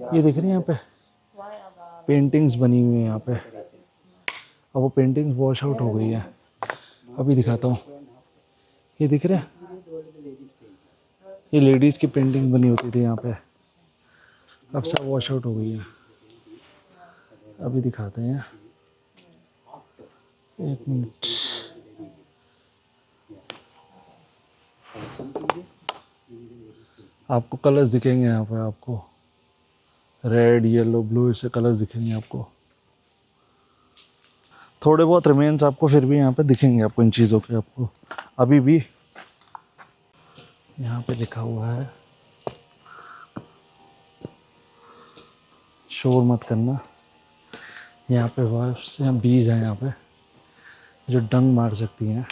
ये देख रही हैं यहाँ पे पेंटिंग्स बनी हुई है यहाँ पे। अब वो पेंटिंग्स वॉश आउट हो गई है, अभी दिखाता हूँ। ये दिख रहा है, ये लेडीज़ की पेंटिंग बनी होती थी यहाँ पे, अब सब वॉश आउट हो गई है। अभी दिखाते हैं, एक मिनट। आपको कलर्स दिखेंगे यहाँ पे, आपको रेड येलो ब्लू ऐसे कलर्स दिखेंगे आपको। थोड़े बहुत रिमेन्स आपको फिर भी यहाँ पे दिखेंगे आपको इन चीज़ों के। आपको अभी भी यहाँ पे लिखा हुआ है शोर मत करना। यहाँ पे वाइफ्स या बीज हैं यहाँ पे जो डंग मार सकती हैं,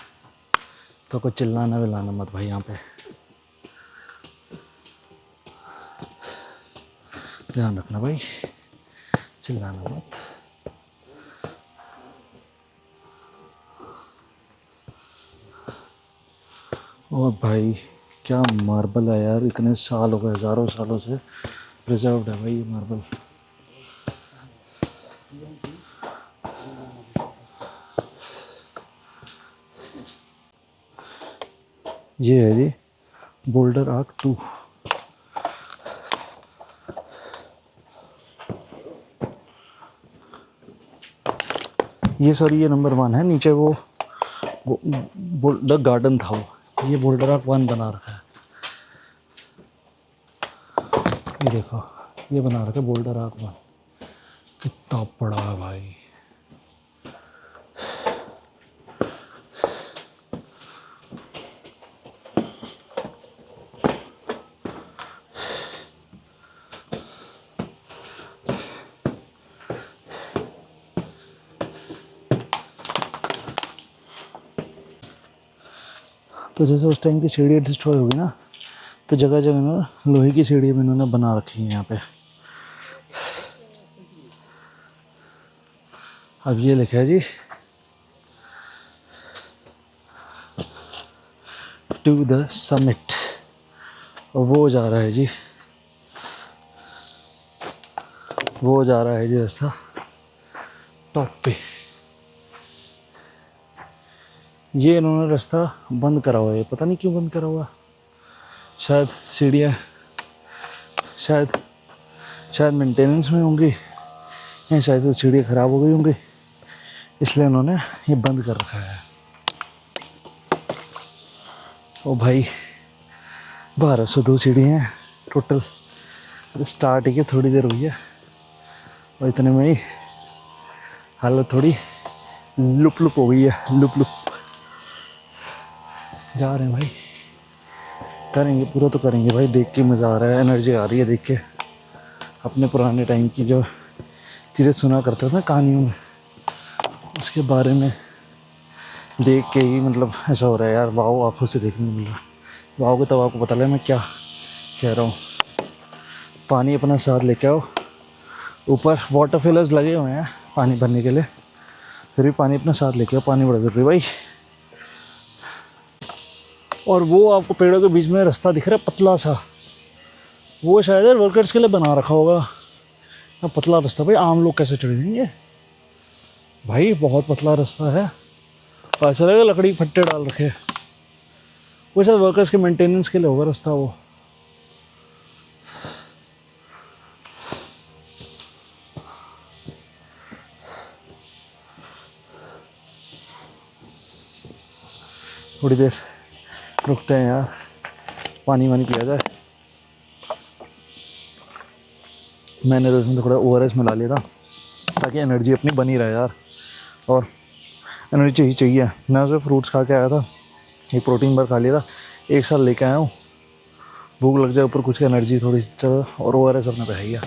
तो कोई चिल्लाना विलाना मत भाई यहाँ पे, ध्यान रखना भाई, चिल्लाना मत। और भाई क्या मार्बल है यार, इतने साल हो गए, हज़ारों सालों से प्रिजर्व्ड है भाई ये मार्बल। ये है जी बोल्डर आर्क 2। ये सॉरी ये नंबर 1 है, नीचे वो बोल्डर गार्डन था वो, ये बोल्डर आर्क 1 बना रखा है। ये देखो ये बना रखा है बोल्डर आर्क 1, कितना बड़ा है भाई। तो जैसे उस टाइम की सीढ़ी डिस्ट्रॉय होगी ना, तो जगह जगह ना लोहे की सीढ़ी भी इन्होंने बना रखी है यहाँ पे। अब ये लिखा है जी टू द समिट, और वो जा रहा है जी, वो जा रहा है जी रास्ता टॉप पे। ये इन्होंने रास्ता बंद करा हुआ है, पता नहीं क्यों बंद करा हुआ। शायद सीढ़ियाँ शायद मेंटेनेंस में होंगी, या शायद तो सीढ़ियाँ ख़राब हो गई होंगी, इसलिए उन्होंने ये बंद कर रखा है। ओ भाई 1202 सीढ़ियाँ हैं टोटल, स्टार्ट ही थोड़ी देर हुई है और इतने में ही हालत थोड़ी लुप हो गई है। लुप जा रहे हैं भाई, करेंगे पूरा तो करेंगे भाई, देख के मज़ा आ रहा है, एनर्जी आ रही है देख के। अपने पुराने टाइम की जो चीज़ें सुना करते थे ना कहानियों में, उसके बारे में देख के ही मतलब ऐसा हो रहा है यार, वाओ आंखों से देखने को मिल रहा है। वाओ को तब आपको पता लगा मैं क्या कह रहा हूँ। पानी अपना साथ लेके आओ, ऊपर वाटर फिलर्स लगे हुए हैं पानी भरने के लिए, फिर भी पानी अपना साथ लेके आओ, पानी बड़ा ज़रूरी भाई। और वो आपको पेड़ों के बीच में रास्ता दिख रहा है पतला सा, वो शायद वर्कर्स के लिए बना रखा होगा। अब पतला रास्ता भाई, आम लोग कैसे चढ़ जाएंगे भाई, बहुत पतला रास्ता है। ऐसा लगेगा लकड़ी फट्टे डाल रखे, वो शायद वर्कर्स के मेंटेनेंस के लिए होगा रास्ता वो। थोड़ी देर रुकते हैं यार, पानी वानी पिया जाए। मैंने तो इसमें थोड़ा ORS मिला लिया था ताकि एनर्जी अपनी बनी रहे यार, और एनर्जी चाहिए। मैं उसमें फ्रूट्स खा के आया था, एक प्रोटीन बार खा लिया था, एक साल लेके आया हूँ। भूख लग जाए ऊपर कुछ की एनर्जी थोड़ी चलो, और ORS अपने पे है ही है।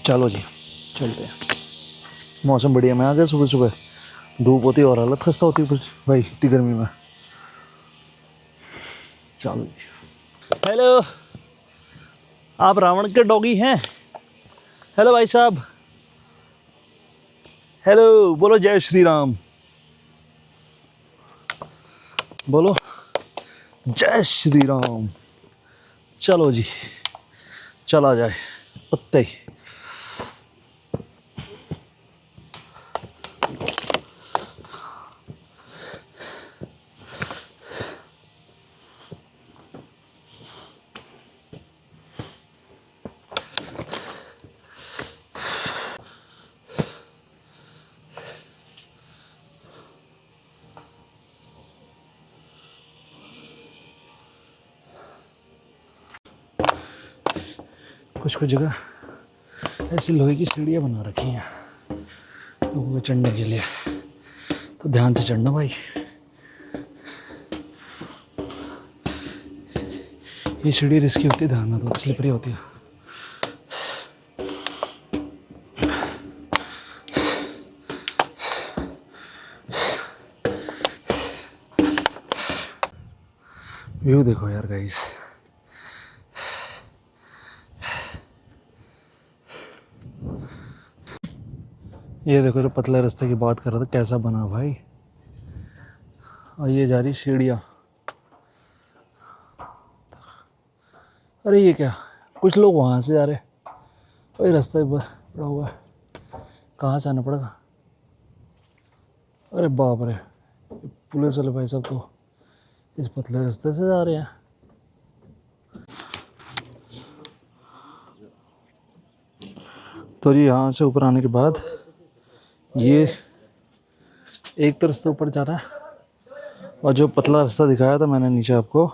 चलो जी चलते हैं। मौसम बढ़िया, मैं आ गया सुबह सुबह, धूप होती और हालत खस्ता होती कुछ भाई इतनी गर्मी में। चलो जी। हेलो, आप रावण के डॉगी हैं? हेलो भाई साहब, हेलो, बोलो जय श्री राम, बोलो जय श्री राम। चलो जी चला जाए पत्ते ही। कुछ कुछ जगह ऐसी लोहे की सीढ़ियाँ बना रखी हैं लोगों को चढ़ने के लिए, तो ध्यान से चढ़ना भाई। ये सीढ़ी रिस्की होती है, ध्यान में तो स्लिपरी होती है। व्यू देखो यार गाइस, ये देखो जो पतले रास्ते की बात कर रहा था कैसा बना भाई, और ये जा रही सीढ़ियाँ। अरे ये क्या, कुछ लोग वहाँ से जा रहे, भाई रास्ता बड़ा हुआ है, कहाँ से आना पड़ेगा। अरे बाप रे, पुलिस वाले भाई साहब तो इस पतले रास्ते से जा रहे हैं। तो जी यहाँ से ऊपर आने के बाद ये एक तो रास्ता ऊपर जा रहा है, और जो पतला रास्ता दिखाया था मैंने नीचे आपको,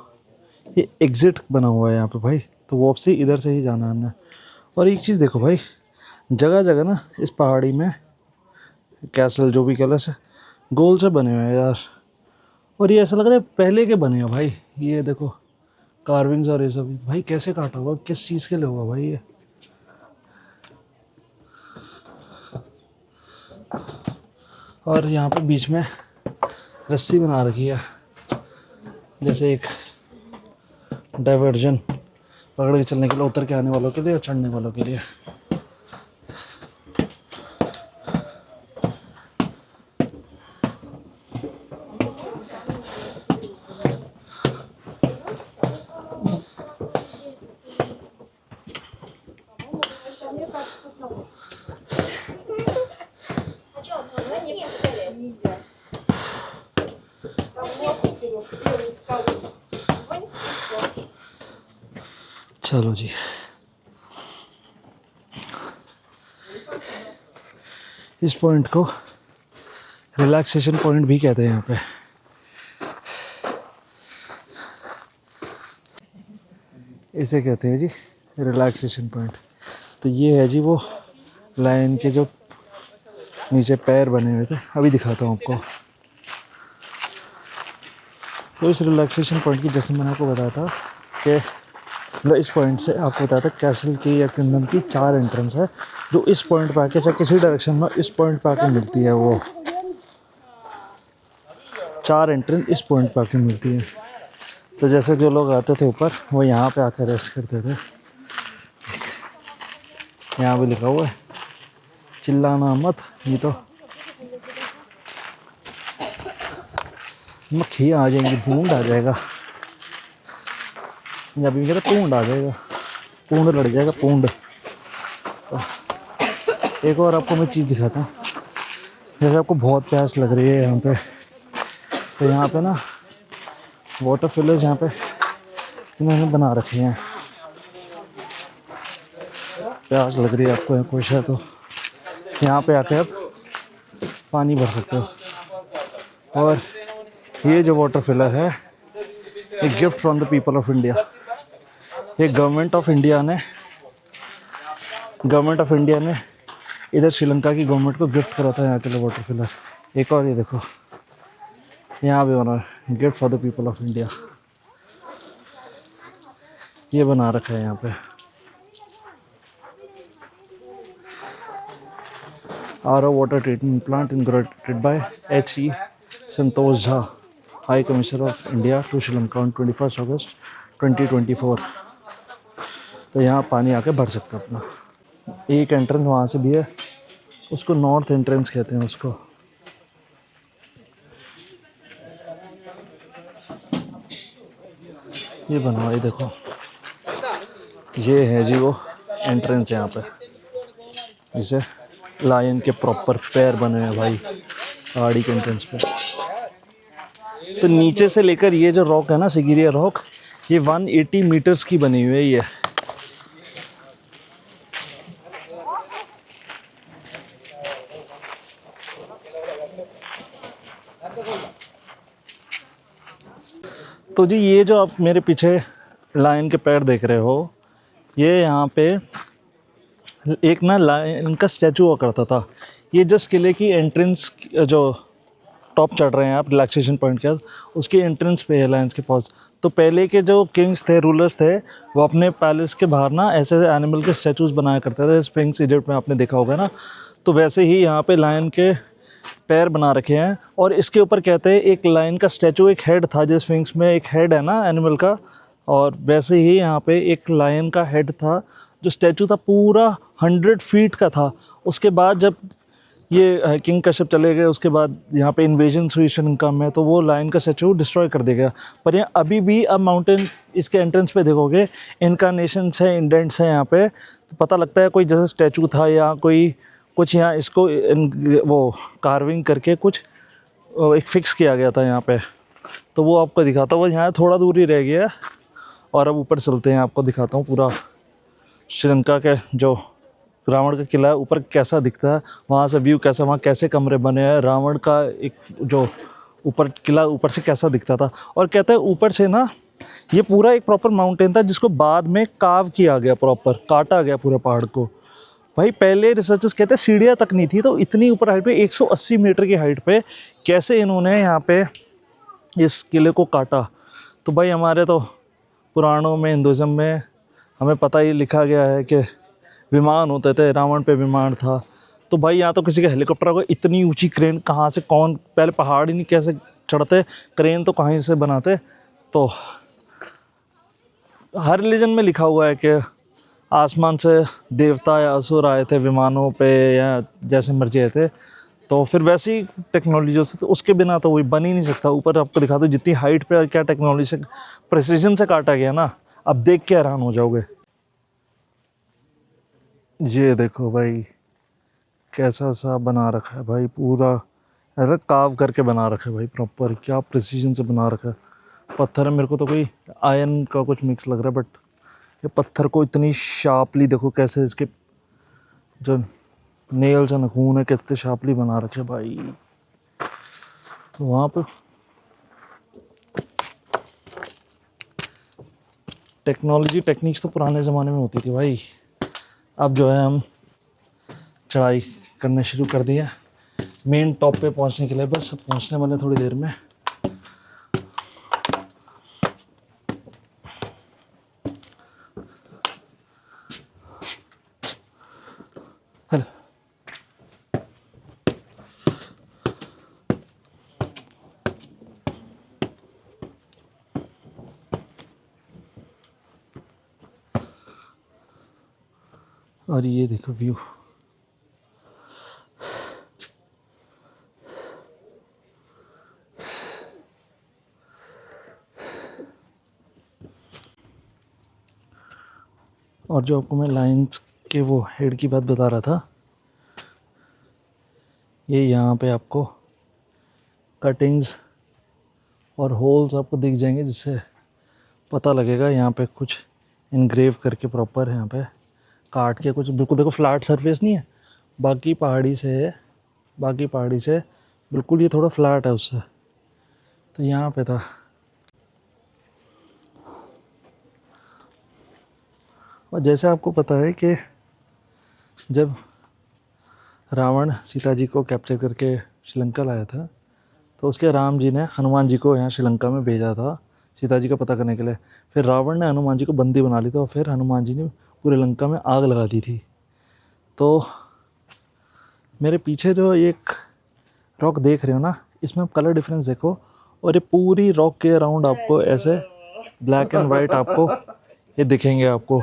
ये एग्ज़िट बना हुआ है यहाँ पे भाई, तो वापसी इधर से ही जाना है हमने। और एक चीज़ देखो भाई, जगह जगह ना इस पहाड़ी में कैसल जो भी कलर से गोल से बने हुए हैं यार, और ये ऐसा लग रहा है पहले के बने हैं भाई। ये देखो कार्विंग्स और ये सब भाई, कैसे काटा हुआ, किस चीज़ के लिए हुआ भाई ये। और यहाँ पे बीच में रस्सी बना रखी है, जैसे एक डाइवर्जन पकड़ के चलने के लिए, उतर के आने वालों के लिए और चढ़ने वालों के लिए। चलो जी, इस पॉइंट को रिलैक्सेशन पॉइंट भी कहते हैं यहाँ पे। इसे कहते हैं जी रिलैक्सेशन पॉइंट। तो ये है जी वो लायन के जो नीचे पैर बने हुए थे, अभी दिखाता हूँ आपको। तो इस रिलैक्सेशन पॉइंट की, जैसे मैंने आपको बताया था कि मतलब इस पॉइंट से आपको बताया था कैसल की या किंगडम की 4 एंट्रेंस है, जो इस पॉइंट पे आके चाहे किसी डायरेक्शन में इस पॉइंट पे आके मिलती है। वो 4 एंट्रेंस इस पॉइंट पे आके मिलती है। तो जैसे जो लोग आते थे ऊपर वो यहाँ पे आकर रेस्ट करते थे। यहाँ भी लिखा हुआ है चिल्लाना मत, नहीं तो मक्खियाँ आ जाएंगी, भूंड आ जाएगा। पंजाबी में कहते पूंड आ जाएगा, पूंड लड़ जाएगा, पूंड। एक और आपको मैं चीज़ दिखाता हूँ। जैसे आपको बहुत प्यास लग रही है यहाँ पे, तो यहाँ पे ना वाटर फिलर्स यहाँ पे इन्होंने बना रखे हैं। प्यास लग रही है आपको या कुछ है तो यहाँ पे आके आप पानी भर सकते हो। और ये जो वाटर फिलर है एक gift from the people of India. ये गवर्नमेंट ऑफ इंडिया ने इधर श्रीलंका की गवर्नमेंट को गिफ्ट करा था यहाँ के लिए वाटर फिलर। एक और ये देखो यहाँ भी बना है gift for the people of India, ये बना रखा है यहाँ पे। RO water treatment plant inaugurated by H.E. Santosh Jha, high commissioner of India to Sri Lanka on 21 August 2024। तो यहाँ पानी आके भर सकते हो अपना। एक एंट्रेंस वहाँ से भी है, उसको नॉर्थ एंट्रेंस कहते हैं उसको। ये बना हुआ है देखो, ये है जी वो एंट्रेंस यहाँ पे, जिसे लायन के प्रॉपर पैर बने हैं भाई पहाड़ी के एंट्रेंस पे। तो नीचे से लेकर ये जो रॉक है ना सिगिरिया रॉक, ये 180 मीटर्स की बनी हुई है ये। तो जी ये जो आप मेरे पीछे लायन के पैर देख रहे हो, ये यहाँ पे एक ना लायन का स्टैचू हुआ करता था। ये जस्ट किले की एंट्रेंस जो टॉप चढ़ रहे हैं आप रिलैक्सेशन पॉइंट के, उसकी एंट्रेंस पे है लायंस के पास। तो पहले के जो किंग्स थे, रूलर्स थे, वो अपने पैलेस के बाहर ना ऐसे एनिमल के स्टैचूज़ बनाया करते थे। स्फिंक्स इजिप्ट में आपने देखा होगा ना, तो वैसे ही यहाँ पे लायन के पैर बना रखे हैं। और इसके ऊपर कहते हैं एक लायन का स्टैचू, एक हेड था, जैसे स्फिंक्स में एक हेड है ना एनिमल का, और वैसे ही यहाँ पे एक लायन का हेड था। जो स्टैचू था पूरा 100 फीट का था। उसके बाद जब ये किंग कश्यप चले गए, उसके बाद यहाँ पे इन्वेजन हुई श्रीलंका में, तो वो लायन का स्टैचू डिस्ट्रॉय कर दिया गया। पर यहाँ अभी भी अब माउंटेन इसके एंट्रेंस पे देखोगे इनकारनेशंस है, इंडेंट्स हैं यहाँ पे, तो पता लगता है कोई जैसे स्टैचू था या कोई कुछ यहाँ इसको वो कार्विंग करके कुछ एक फिक्स किया गया था यहाँ पे। तो वो आपको दिखाता हूँ, यहाँ थोड़ा दूर ही रह गया। और अब ऊपर चलते हैं, आपको दिखाता हूँ पूरा श्रीलंका के जो रावण का किला है ऊपर कैसा दिखता है, वहाँ से व्यू कैसा, वहाँ कैसे कमरे बने हैं, रावण का एक जो ऊपर किला ऊपर से कैसा दिखता था। और कहते हैं ऊपर से ना ये पूरा एक प्रॉपर माउंटेन था जिसको बाद में काव किया गया, प्रॉपर काटा गया पूरे पहाड़ को। भाई पहले रिसर्चर्स कहते हैं सीढ़ियाँ तक नहीं थी, तो इतनी ऊपर हाइट पे 180 मीटर की हाइट पे कैसे इन्होंने यहाँ पे इस किले को काटा। तो भाई हमारे तो पुराणों में, हिंदुज़म में हमें पता ही लिखा गया है कि विमान होते थे, रावण पे विमान था। तो भाई यहाँ तो किसी का हेलीकॉप्टर होगा, इतनी ऊंची क्रेन कहाँ से, कौन पहले पहाड़ ही नहीं कैसे चढ़ते, क्रेन तो कहीं से बनाते। तो हर रिलीजन में लिखा हुआ है कि आसमान से देवता या असुर आए थे विमानों पे या जैसे मर्जी आए थे। तो फिर वैसी टेक्नोलॉजी से, तो उसके बिना तो वही बन ही नहीं सकता। ऊपर आपको दिखा दो जितनी हाइट पे और क्या टेक्नोलॉजी से प्रिसीजन से काटा गया ना, अब देख के हैरान हो जाओगे। ये देखो भाई कैसा सा बना रखा है भाई, पूरा ऐसा काव करके बना रखा है भाई प्रॉपर, क्या प्रिसीजन से बना रखा है। पत्थर है, मेरे को तो कोई आयरन का कुछ मिक्स लग रहा है, बट ये पत्थर को इतनी शार्पली देखो कैसे इसके जो नेल्स और नखून है कितने शार्पली बना रखे भाई। तो वहाँ पे टेक्नोलॉजी टेक्निक्स तो पुराने ज़माने में होती थी भाई। अब जो है हम चढ़ाई करने शुरू कर दिया मेन टॉप पे पहुंचने के लिए, बस पहुंचने वाले थोड़ी देर में। और ये देखो व्यू। और जो आपको मैं लाइंस के वो हेड की बात बता रहा था, ये यहाँ पे आपको कटिंग्स और होल्स आपको दिख जाएंगे, जिससे पता लगेगा यहाँ पे कुछ इनग्रेव करके प्रॉपर यहाँ पे काट के कुछ, बिल्कुल देखो फ्लैट सरफेस नहीं है, बाकी पहाड़ी से है, बाकी पहाड़ी से बिल्कुल ये थोड़ा फ्लैट है उससे, तो यहाँ पे था। और जैसे आपको पता है कि जब रावण सीता जी को कैप्चर करके श्रीलंका लाया था, तो उसके राम जी ने हनुमान जी को यहाँ श्रीलंका में भेजा था सीता जी का पता करने के लिए। फिर रावण ने हनुमान जी को बंदी बना ली था और फिर हनुमान जी ने पूरे लंका में आग लगा दी थी। तो मेरे पीछे जो एक रॉक देख रहे हो ना, इसमें आप कलर डिफरेंस देखो, और ये पूरी रॉक के अराउंड आपको ऐसे ब्लैक एंड वाइट आपको ये दिखेंगे, आपको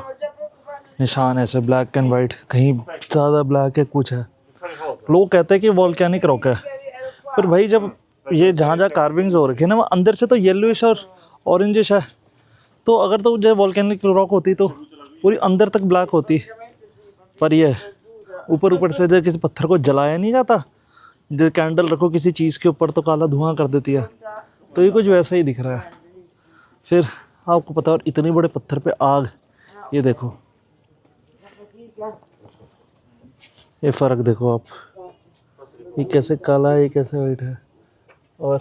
निशान ऐसे ब्लैक एंड वाइट, कहीं ज़्यादा ब्लैक है, कुछ है। लोग कहते हैं कि वॉल्केनिक रॉक है, फिर भाई जब ये जहाँ जहाँ कार्विंग्स हो रखे हैं ना, वो अंदर से तो येलोइश और ऑरेंजिश है, तो अगर तो जो वॉल्केनिक रॉक होती तो पूरी अंदर तक ब्लैक होती, पर ये ऊपर ऊपर से जो किसी पत्थर को जलाया नहीं जाता, जो कैंडल रखो किसी चीज़ के ऊपर तो काला धुआं कर देती है, तो ये कुछ वैसा ही दिख रहा है। फिर आपको पता है, और इतने बड़े पत्थर पे आग, ये देखो, ये फ़र्क देखो आप, ये कैसे काला है, ये कैसे वाइट है, और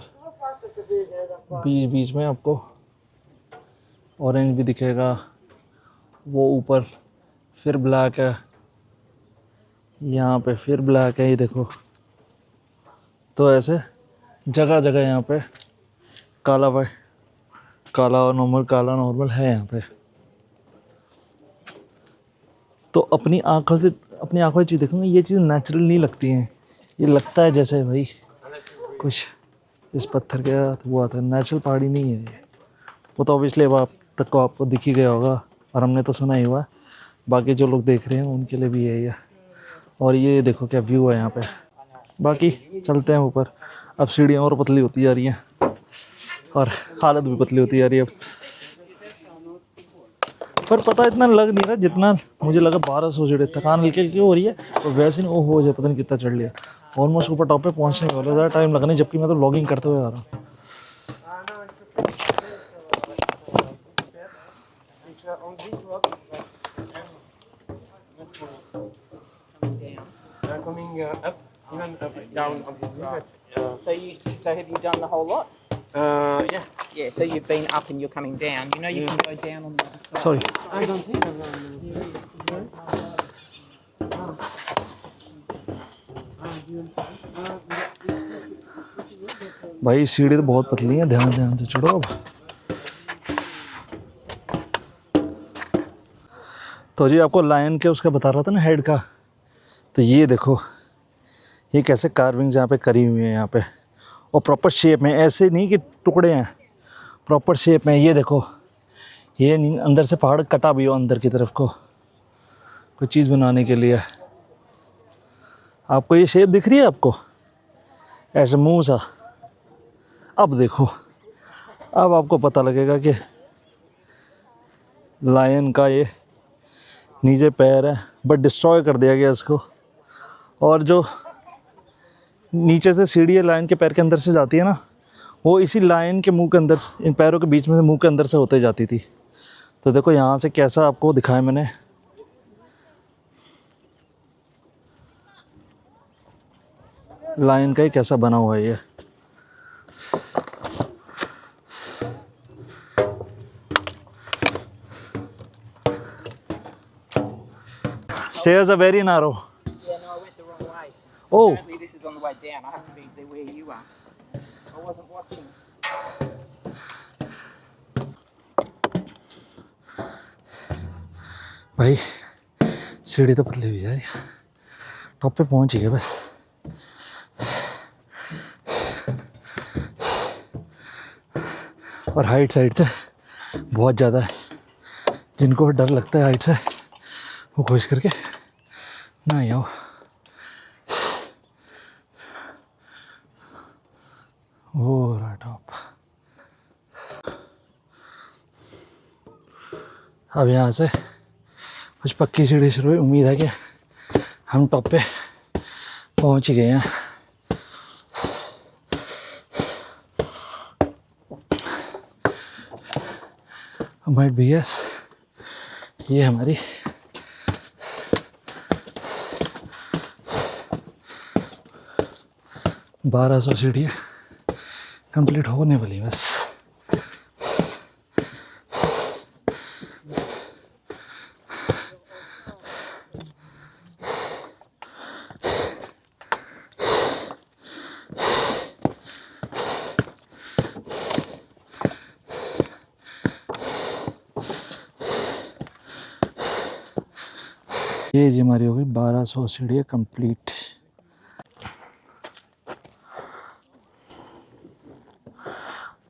बीच बीच में आपको ऑरेंज भी दिखेगा, वो ऊपर फिर ब्लैक है, यहाँ पे फिर ब्लैक है, ये देखो। तो ऐसे जगह जगह यहाँ पे काला वाइट, काला और नॉर्मल, काला नॉर्मल है यहाँ पे। तो अपनी आंखों से चीज़ देखूँगा, ये चीज़ नेचुरल नहीं लगती हैं, ये लगता है जैसे भाई कुछ इस पत्थर के साथ हुआ था। नेचुरल पहाड़ी नहीं है ये, वो तो ऑब्वियसली अब आप तक को आपको दिख ही गया होगा, और हमने तो सुना ही हुआ, बाकी जो लोग देख रहे हैं उनके लिए भी यही है। और ये देखो क्या व्यू है यहाँ पे। बाकी चलते हैं ऊपर, अब सीढ़ियाँ और पतली होती जा रही हैं और हालत भी पतली होती जा रही है अब, पर पता इतना लग नहीं रहा जितना मुझे लगा। 1200 सीढ़ी, थकान हल्की हल्की हो रही है, तो वैसे नहीं हो जाए, पता नहीं कितना चढ़ लिया। ऑलमोस्ट ऊपर टॉप पे पहुंचने वाला, ज़्यादा टाइम लगना है, जबकि मैं तो व्लॉगिंग करते हुए आ रहा हूँ। Coming up, even up, down on the river. So have you done the whole lot? Yeah. Yeah, so you've been up and you're coming down. You know you can go down on the other side. Sorry, I don't think I'm भाई सीढ़ी तो बहुत पतली है, ध्यान ध्यान से चढ़ो अब। तो जी आपको लायन के उसका बता रहा था ना, हेड का, तो ये देखो ये कैसे कार्विंग्स यहाँ पे करी हुई है यहाँ पे, और प्रॉपर शेप में, ऐसे नहीं कि टुकड़े हैं, प्रॉपर शेप में। ये देखो, ये अंदर से पहाड़ कटा भी हो अंदर की तरफ को, कोई चीज़ बनाने के लिए। आपको ये शेप दिख रही है आपको, ऐसे मुंह सा। अब देखो, अब आपको पता लगेगा कि लायन का ये नीचे पैर है, बट डिस्ट्रॉय कर दिया गया इसको। और जो नीचे से सीढ़ी है लायन के पैर के अंदर से जाती है ना, वो इसी लायन के मुंह के अंदर, इन पैरों के बीच में से मुंह के अंदर से होते जाती थी। तो देखो यहाँ से कैसा आपको दिखाया मैंने, लायन का ही कैसा बना हुआ है ये। Stairs are very narrow. Yeah, no, I went the wrong way. Oh, Apparently this is on the way down. I have to be there where you are. I wasn't watching. भाई सीढ़ी तो पतली हुई जा रही है, टॉप पे पहुंच ही गए बस। और हाइट साइड से बहुत ज़्यादा है, जिनको डर लगता है हाइट से वो कोशिश करके नहीं आओ। वो रहा टॉप। अब यहाँ से कुछ पक्की सीढ़ी शुरू हुई। उम्मीद है कि हम टॉप पे पहुँच ही गए हैं। माइट बी यस, ये हमारी 1200 सीढ़ी कंप्लीट होने वाली बस। ये जी हमारी हो गई 1200 सीढ़ी कंप्लीट।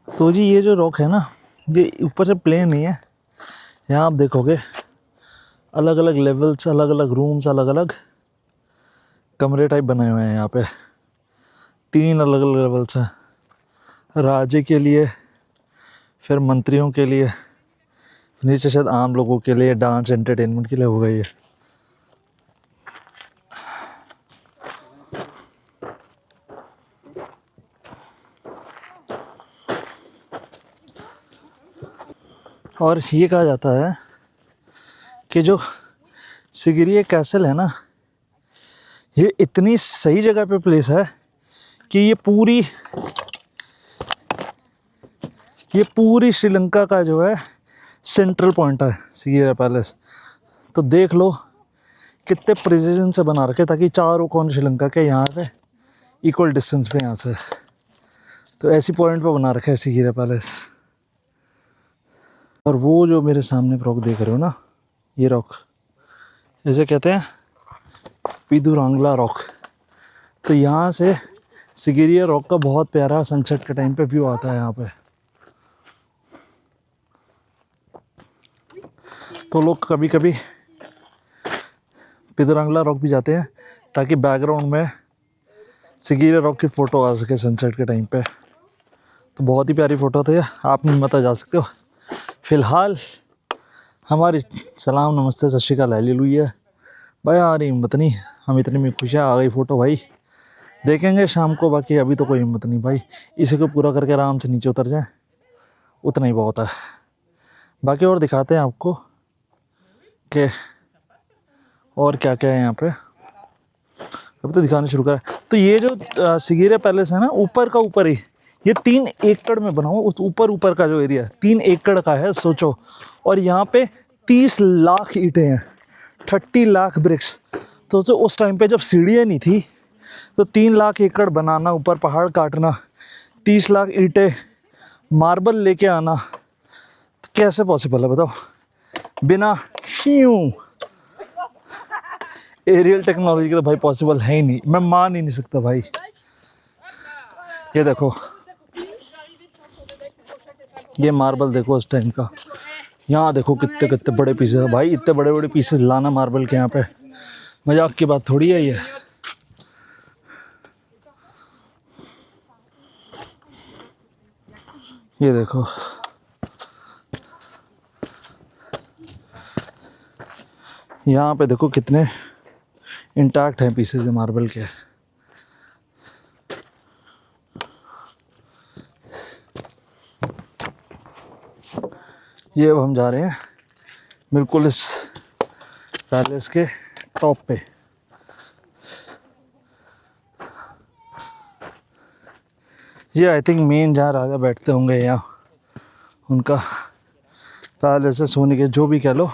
तो जी ये जो रॉक है ना, ये ऊपर से प्लेन नहीं है। यहाँ आप देखोगे अलग अलग लेवल्स, अलग अलग रूम्स, अलग अलग कमरे टाइप बनाए हुए हैं। यहाँ पे 3 अलग अलग लेवल्स हैं, राजे के लिए, फिर मंत्रियों के लिए, नीचे शायद आम लोगों के लिए, डांस एंटरटेनमेंट के लिए होगा ये। और ये कहा जाता है कि जो सिगिरिया कैसल है ना, ये इतनी सही जगह पे प्लेस है कि ये पूरी श्रीलंका का जो है सेंट्रल पॉइंट है सिगिरिया पैलेस। तो देख लो कितने प्रिसीजन से बना रखे ताकि चारों कोण श्रीलंका के यहाँ से इक्वल डिस्टेंस पे यहाँ से, तो ऐसी पॉइंट पे बना रखा है सिगिरिया पैलेस। और वो जो मेरे सामने रॉक देख रहे हो ना, ये रॉक इसे कहते हैं पिदुरांगला रॉक। तो यहाँ से सिगिरिया रॉक का बहुत प्यारा सनसेट के टाइम पे व्यू आता है यहाँ पे। तो लोग कभी कभी पिदुरांगला रॉक भी जाते हैं ताकि बैकग्राउंड में सिगिरिया रॉक की फ़ोटो आ सके सनसेट के टाइम पे। तो बहुत ही प्यारी फ़ोटो थी, आप मत जा सकते हो। फ़िलहाल हमारी सलाम नमस्ते सत श्री अकाल हालेलुया भाई, आ रही हिम्मत नहीं, हम इतनी में खुश है, आ गई फ़ोटो भाई, देखेंगे शाम को। बाकी अभी तो कोई हिम्मत नहीं भाई, इसी को पूरा करके आराम से नीचे उतर जाए, उतना ही बहुत है। बाकी और दिखाते हैं आपको कि और क्या क्या है यहाँ पे, अभी तो दिखाना शुरू करा। तो ये जो सिगिरिया पैलेस है ना, ऊपर का ऊपर ही ये 3 एकड़ में बना हुआ, उस ऊपर का जो एरिया 3 एकड़ का है, सोचो। और यहाँ पे 30 लाख ईंटें हैं, 30 लाख ब्रिक्स। तो उस टाइम पे जब सीढ़ियाँ नहीं थी तो 3 लाख एकड़ बनाना, ऊपर पहाड़ काटना, 30 लाख ईंटें, मार्बल लेके आना, तो कैसे पॉसिबल है बताओ, बिना एरियल टेक्नोलॉजी के तो भाई पॉसिबल है ही नहीं, मैं मान ही नहीं सकता भाई। ये देखो, ये मार्बल देखो उस टाइम का, यहाँ देखो कितने कितने बड़े पीसेस है भाई, इतने बड़े बड़े पीसेस लाना मार्बल के यहाँ पे मजाक की बात थोड़ी है ये। ये देखो, यहाँ पे देखो कितने इंटैक्ट हैं पीसेस मार्बल के। ये अब हम जा रहे हैं बिल्कुल इस पैलेस के टॉप पे। ये आई थिंक मेन जहाँ राजा बैठते होंगे, यहाँ उनका पैलेस है, सोने के जो भी कह लो,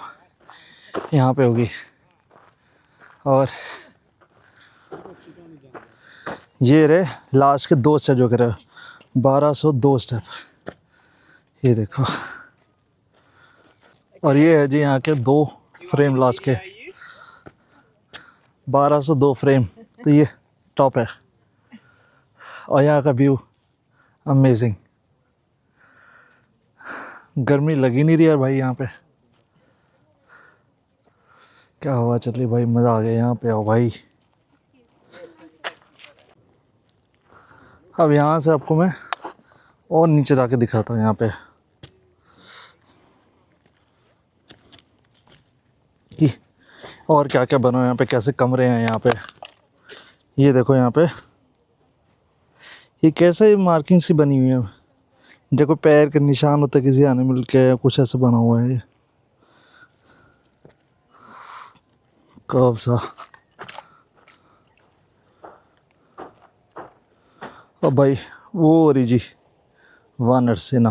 यहाँ पे होगी। और ये रहे लास्ट के 2 स्टेप जो कह रहे हो, 1202 स्टेप, ये देखो। और ये है जी यहाँ के 2 फ्रेम लास्ट के, 1202 फ्रेम। तो ये टॉप है और यहाँ का व्यू अमेजिंग। गर्मी लगी नहीं रही यार भाई यहाँ पे, क्या हवा चल रही भाई, मज़ा आ गया। यहाँ पे आओ भाई। अब यहाँ से आपको मैं और नीचे जाके दिखाता हूँ यहाँ पे कि और क्या क्या बना है यहाँ पे, कैसे कमरे हैं यहाँ पे। ये देखो यहाँ पे ये कैसे मार्किंग सी बनी हुई है, देखो पैर के निशान होते किसी एनिमल के, कुछ ऐसे बना हुआ है ये कर्व सा। और भाई वो रही जी वानर सेना।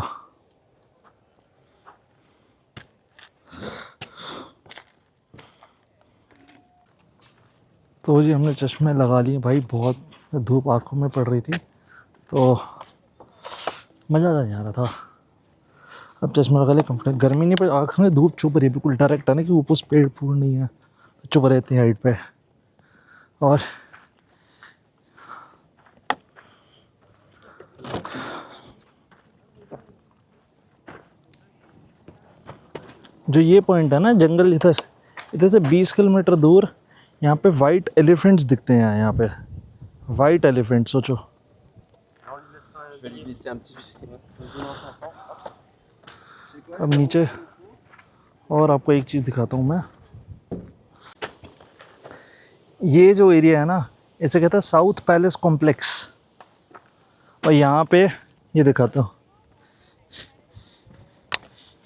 तो जी हमने चश्मे लगा लिए भाई, बहुत धूप आंखों में पड़ रही थी तो मज़ा नहीं आ रहा था। अब चश्मा लगा लिया, कंफर्टेबल, गर्मी नहीं पर आँख में धूप चुभ रही है बिल्कुल डायरेक्ट है ना, कि ऊपर पेड़ पूड़ नहीं है तो चुभ रहते हैं हाइट पे। और जो ये पॉइंट है ना जंगल, इधर इधर से 20 किलोमीटर दूर यहाँ पे वाइट एलिफेंट्स दिखते हैं। यहाँ पे वाइट एलिफेंट सोचो। Je vais lui laisser un petit. अब नीचे और आपको एक चीज़ दिखाता हूँ मैं। ये जो एरिया है ना इसे कहता है साउथ पैलेस कॉम्प्लेक्स। और यहाँ पे ये दिखाता हूँ,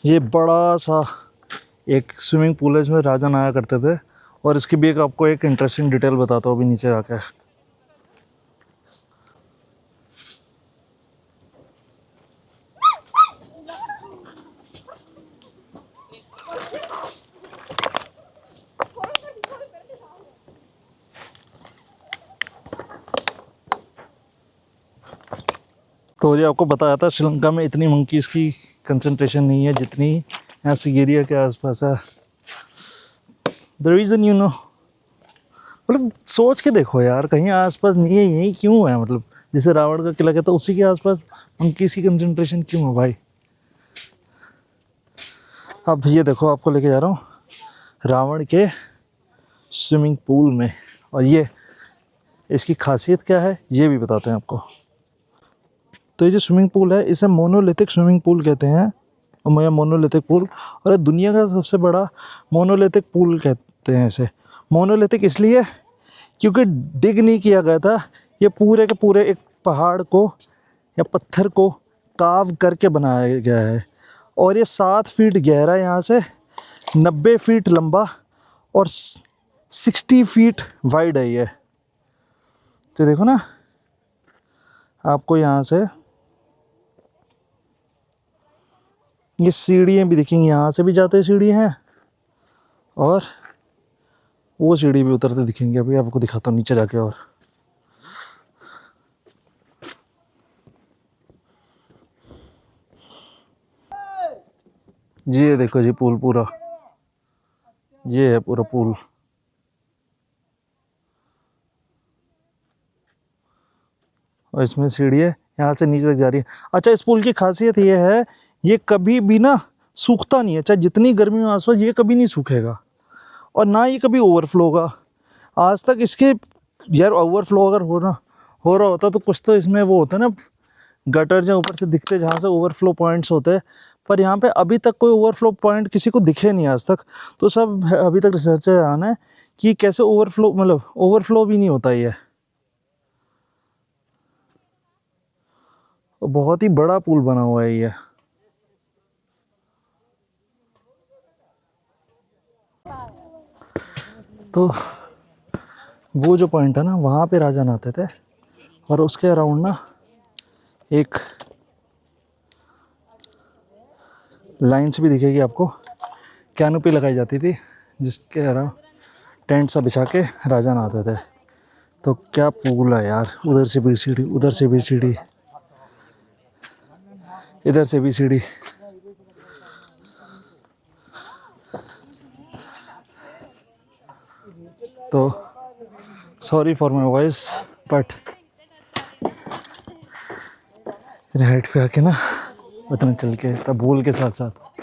ये बड़ा सा एक स्विमिंग पूल है जिसमें राजा नहाया करते थे। और इसकी भी एक आपको एक इंटरेस्टिंग डिटेल बताता हूँ अभी नीचे जाकर। तो ये आपको बताया था श्रीलंका में इतनी मंकीज़ की कंसंट्रेशन नहीं है जितनी यहाँ सिगेरिया के आसपास है। द रीज़न यू नो, मतलब सोच के देखो यार, कहीं आसपास नहीं है, यही क्यों है? मतलब जैसे रावण का किला कहता है उसी के आसपास मंकीज़ की कंसंट्रेशन क्यों है भाई? अब ये देखो आपको लेके जा रहा हूँ रावण के स्विमिंग पूल में, और ये इसकी खासियत क्या है ये भी बताते हैं आपको। तो ये जो स्विमिंग पूल है इसे मोनोलिथिक स्विमिंग पूल कहते हैं, और मोनोलिथिक पूल, और ये दुनिया का सबसे बड़ा मोनोलिथिक पूल कहते हैं इसे। मोनोलिथिक इसलिए क्योंकि डिग नहीं किया गया था, ये पूरे के पूरे एक पहाड़ को या पत्थर को काव करके बनाया गया है। और ये 7 फीट गहरा, यहाँ से 90 फीट लंबा और 60 फीट वाइड है ये। तो देखो ना आपको यहाँ से ये सीढ़ियाँ भी दिखेंगी, यहाँ से भी जाते सीढ़ियाँ हैं और वो सीढ़ी भी उतरते दिखेंगे। अभी आपको दिखाता हूँ नीचे जाके। और जी ये देखो जी पूल पूरा, ये है पूरा पूल। और इसमें सीढ़ी है, यहाँ से नीचे तक जा रही है। अच्छा, इस पुल की खासियत ये है ये कभी भी ना सूखता नहीं है, चाहे जितनी गर्मी हो आसपास ये कभी नहीं सूखेगा, और ना ही कभी ओवरफ्लो होगा। आज तक इसके यार ओवरफ्लो अगर हो रहा होता तो कुछ तो इसमें वो होता है ना, गटर जो ऊपर से दिखते जहाँ से ओवरफ्लो पॉइंट्स होते हैं, पर यहाँ पे अभी तक कोई ओवरफ्लो पॉइंट किसी को दिखे नहीं आज तक। तो सब अभी तक रिसर्च से आना है कि कैसे ओवरफ्लो, मतलब ओवरफ्लो भी नहीं होता ये। बहुत ही बड़ा पुल बना हुआ है ये। तो वो जो पॉइंट है ना वहाँ पे राजा नहाते थे, और उसके अराउंड ना एक लाइन्स भी दिखेगी आपको, कैनोपी लगाई जाती थी जिसके अराउंड टेंट सा बिछा के राजा नहाते थे। तो क्या पूल है यार, उधर से भी सीढ़ी, उधर से भी सीढ़ी, इधर से भी सीढ़ी। तो sorry for my voice, but ride पे आके ना उतना चल के तब बोल के साथ साथ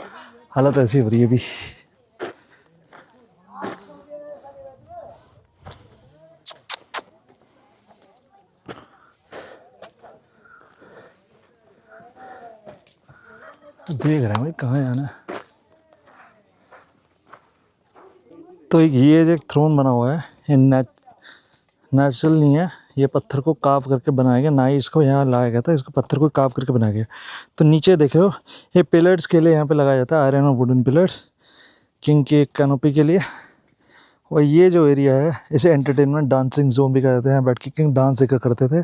हालत ऐसी हो रही है अभी। देख रहे हैं भाई कहाँ जाना है। तो ये जो एक थ्रोन बना हुआ है ये नेचुरल नहीं है, ये पत्थर को काव करके बनाया गया, ना ही इसको यहाँ लाया गया था, इसको पत्थर को काव करके बनाया गया। तो नीचे देख रहे हो ये पिलर्स के लिए यहाँ पे लगाया जाता है, आयरन और वुडन पिलर्स किंग की एक कैनोपी के लिए। और ये जो एरिया है इसे एंटरटेनमेंट डांसिंग जोन भी कहते हैं, बैठ के किंग डांस देखा करते थे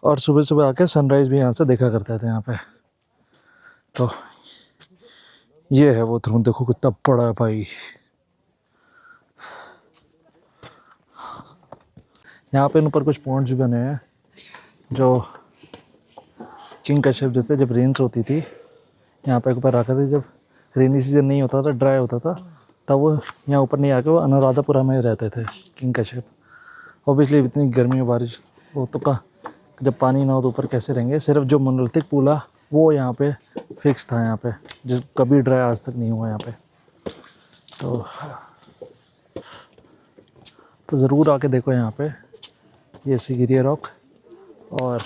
और सुबह सुबह आके सनराइज़ भी यहाँ से देखा करते थे यहाँ पे। तो ये है वो थ्रोन, देखो कितना बड़ा है भाई। यहाँ पे ऊपर कुछ पॉइंट्स भी बने हैं जो किंग कश्यप जो थे जब रेन्स होती थी यहाँ पे ऊपर रखा था, जब रेनी सीजन नहीं होता था ड्राई होता था तब वो यहाँ ऊपर नहीं आके वो अनुराधापुरा में रहते थे किंग कश्यप। ऑब्वियसली इतनी गर्मी में बारिश हो तो का जब पानी ना हो तो ऊपर कैसे रहेंगे। सिर्फ जो मोनोलिथिक पूल वो यहाँ पे फिक्स था यहाँ पे, जो कभी ड्राई आज तक नहीं हुआ यहाँ पे। तो ज़रूर आके देखो यहाँ पे ये सिगिरिया रॉक, और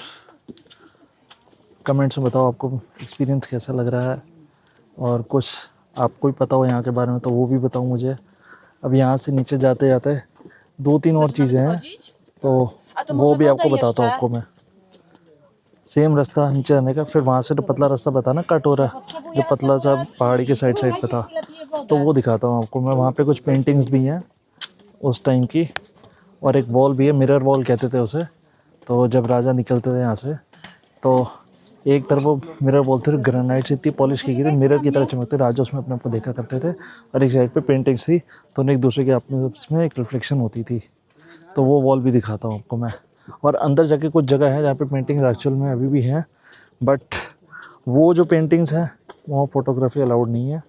कमेंट्स में बताओ आपको एक्सपीरियंस कैसा लग रहा है, और कुछ आपको भी पता हो यहाँ के बारे में तो वो भी बताओ मुझे। अब यहाँ से नीचे जाते जाते 2-3 और चीज़ें हैं तो वो भी आपको बताता हूँ आपको मैं। सेम रास्ता नीचे आने का, फिर वहाँ से जो पतला रास्ता बताना कट हो रहा है जो पतला सा पहाड़ी के साइड पे था, तो वो दिखाता हूँ आपको मैं। वहाँ पे कुछ पेंटिंग्स भी हैं उस टाइम की, और एक वॉल भी है, मिरर वॉल कहते थे उसे। तो जब राजा निकलते थे यहाँ से तो एक तरफ वो मिरर वॉल थे, ग्रेनाइट से इतनी पॉलिश की गई थी मिरर की तरह चमकते, राजा उसमें अपने आप को देखा करते थे। और एक साइड पे पेंटिंग्स थी तो उन्हें एक दूसरे के आपस में एक रिफ्लेक्शन होती थी, तो वो वॉल भी दिखाता हूँ आपको मैं। और अंदर जाके कुछ जगह है जहाँ पे पेंटिंग्स एक्चुअल में अभी भी हैं, बट वो जो पेंटिंग्स हैं वहाँ फ़ोटोग्राफी अलाउड नहीं है।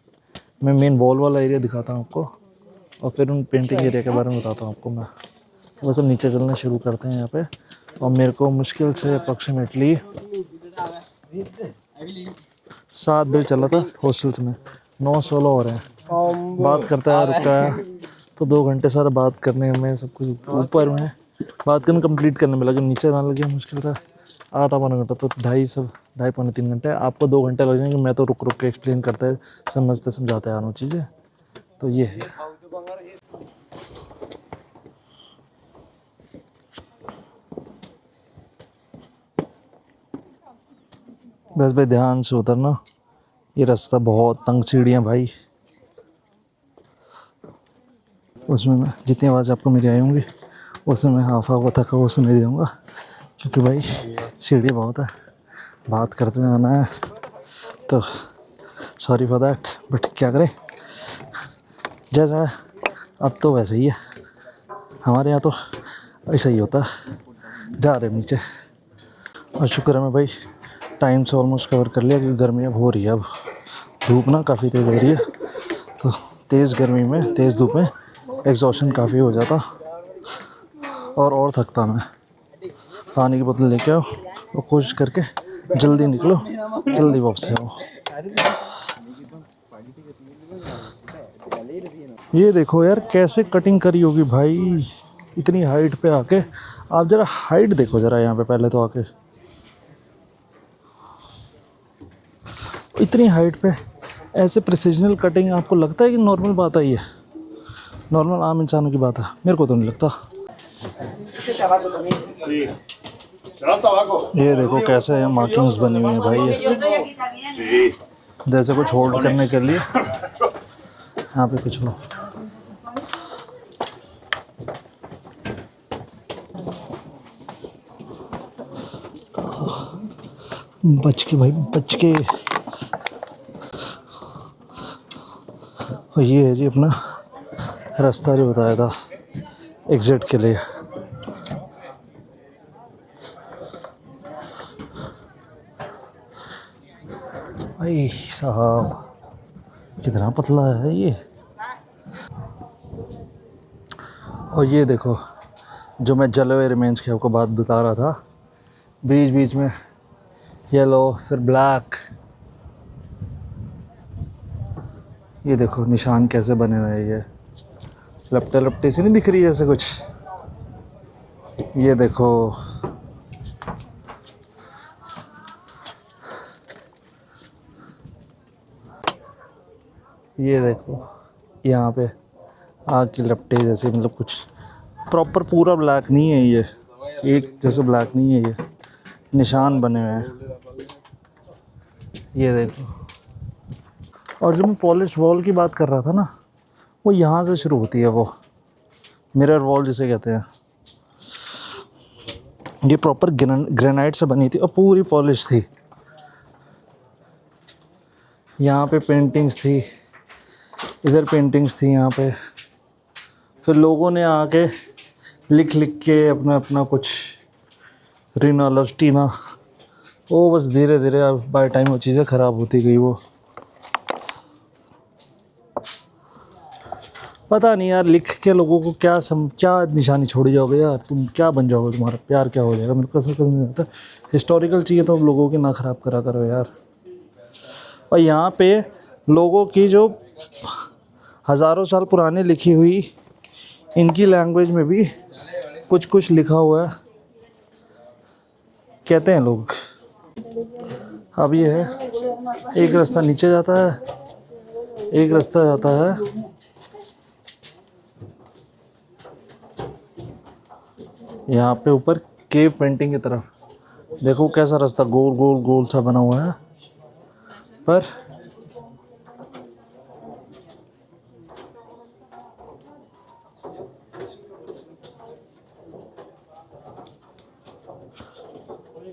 मैं मेन वॉल वाला एरिया दिखाता हूँ आपको और फिर उन पेंटिंग एरिया के बारे में बताता हूँ आपको मैं। बस हम नीचे चलना शुरू करते हैं यहाँ पे, और मेरे को मुश्किल से अप्रॉक्सीमेटली 7 बजे चला था हॉस्टल्स में, 9-16 हो रहे हैं। बात करता है रुकता है तो 2 घंटे सारा बात करने में, सब कुछ ऊपर में बात करना कंप्लीट करने में लगे, नीचे ना लगे मुश्किल था आधा पौना घंटा, तो 2.5-3 घंटे। आपको 2 घंटे लग जाएंगे, मैं तो रुक रुक के एक्सप्लेन करता है समझते समझाते आ रहा हूँ चीज़ें। तो ये है बस भाई, ध्यान से उतरना, ये रास्ता बहुत तंग सीढ़ियाँ भाई, उसमें मैं जितनी आवाज़ आपको मेरी आई होंगी उसमें मैं हाफा हुआ थका वो सुन नहीं दूँगा, क्योंकि भाई सीढ़ी बहुत है, बात करते जाना है, तो सॉरी फॉर दैट। बट क्या करें, जैसा है अब तो वैसे ही है, हमारे यहाँ तो ऐसा ही होता है। जा रहे नीचे, और शुक्र है मैं भाई टाइम से ऑलमोस्ट कवर कर लिया, क्योंकि गर्मी अब हो रही है, अब धूप ना काफ़ी तेज़ हो रही है, तो तेज़ गर्मी में तेज़ धूप में एग्जॉशन काफ़ी हो जाता और थकता मैं। पानी की बोतल लेके आओ और कोशिश करके जल्दी निकलो, जल्दी वापस आओ। ये देखो यार कैसे कटिंग करी होगी भाई, इतनी हाइट पे आके। आप ज़रा हाइट देखो ज़रा यहाँ पे पहले तो आके, इतनी हाइट पे ऐसे प्रिसिजनल कटिंग आपको लगता है कि नॉर्मल बात है, ये नॉर्मल आम इंसानों की बात है? मेरे को तो नहीं लगता। ये देखो कैसे मार्किंग्स बनी हुई हैं भाई, ये जैसे कुछ होल्ड करने के लिए यहाँ पे कुछ हो। बच के भाई बच के। और ये है जी अपना रास्ता जो बताया था एग्जिट के लिए। भाई साहब कितना पतला है ये। और ये देखो जो मैं जलवे रिमेंस की आपको बात बता रहा था, बीच बीच में येलो फिर ब्लैक, ये देखो निशान कैसे बने हुए हैं, ये लपटे लपटे से नहीं दिख रही है जैसे कुछ। ये देखो ये देखो यहाँ पे आग की लपटें जैसे, मतलब कुछ प्रॉपर पूरा ब्लैक नहीं है ये, एक जैसे ब्लैक नहीं है ये, निशान बने हुए हैं। ये देखो। और जो मैं पॉलिश वॉल की बात कर रहा था ना, वो यहाँ से शुरू होती है, वो मिरर वॉल जिसे कहते हैं। ये प्रॉपर ग्रेनाइट से बनी थी और पूरी पॉलिश थी। यहाँ पे पेंटिंग्स थी, इधर पेंटिंग्स थी यहाँ पे। फिर लोगों ने आके लिख लिख के अपना अपना कुछ रीना लस्टीना, वो बस धीरे धीरे अब बाय टाइम वो चीज़ें ख़राब होती गई। वो पता नहीं यार, लिख के लोगों को क्या निशानी छोड़ी जाओगे यार, तुम क्या बन जाओगे, तुम्हारा प्यार क्या हो जाएगा, मेरे को ऐसा नहीं आता। हिस्टोरिकल चीज़ें तो लोगों की ना ख़राब करा करो यार। और यहाँ पे लोगों की जो हज़ारों साल पुराने लिखी हुई इनकी लैंग्वेज में भी कुछ कुछ लिखा हुआ है, कहते हैं लोग। अब ये है, एक रास्ता नीचे जाता है, एक रास्ता जाता है यहाँ पे ऊपर केव पेंटिंग की तरफ। देखो कैसा रास्ता गोल गोल गोल सा बना हुआ है, पर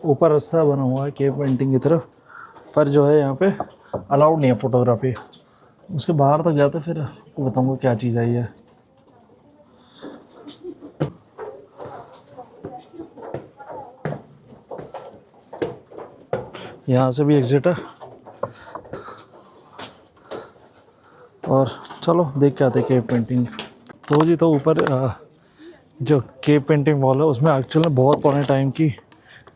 ऊपर रास्ता बना हुआ है केव पेंटिंग की तरफ, पर जो है यहाँ पे अलाउड नहीं है फोटोग्राफी। उसके बाहर तक जाते फिर आपको बताऊंगा क्या चीज़ आई है। यहाँ से भी एग्जिट है, और चलो देख के आते केव पेंटिंग। तो जी, तो ऊपर जो केव पेंटिंग वॉल है उसमें एक्चुअल में बहुत पुराने टाइम की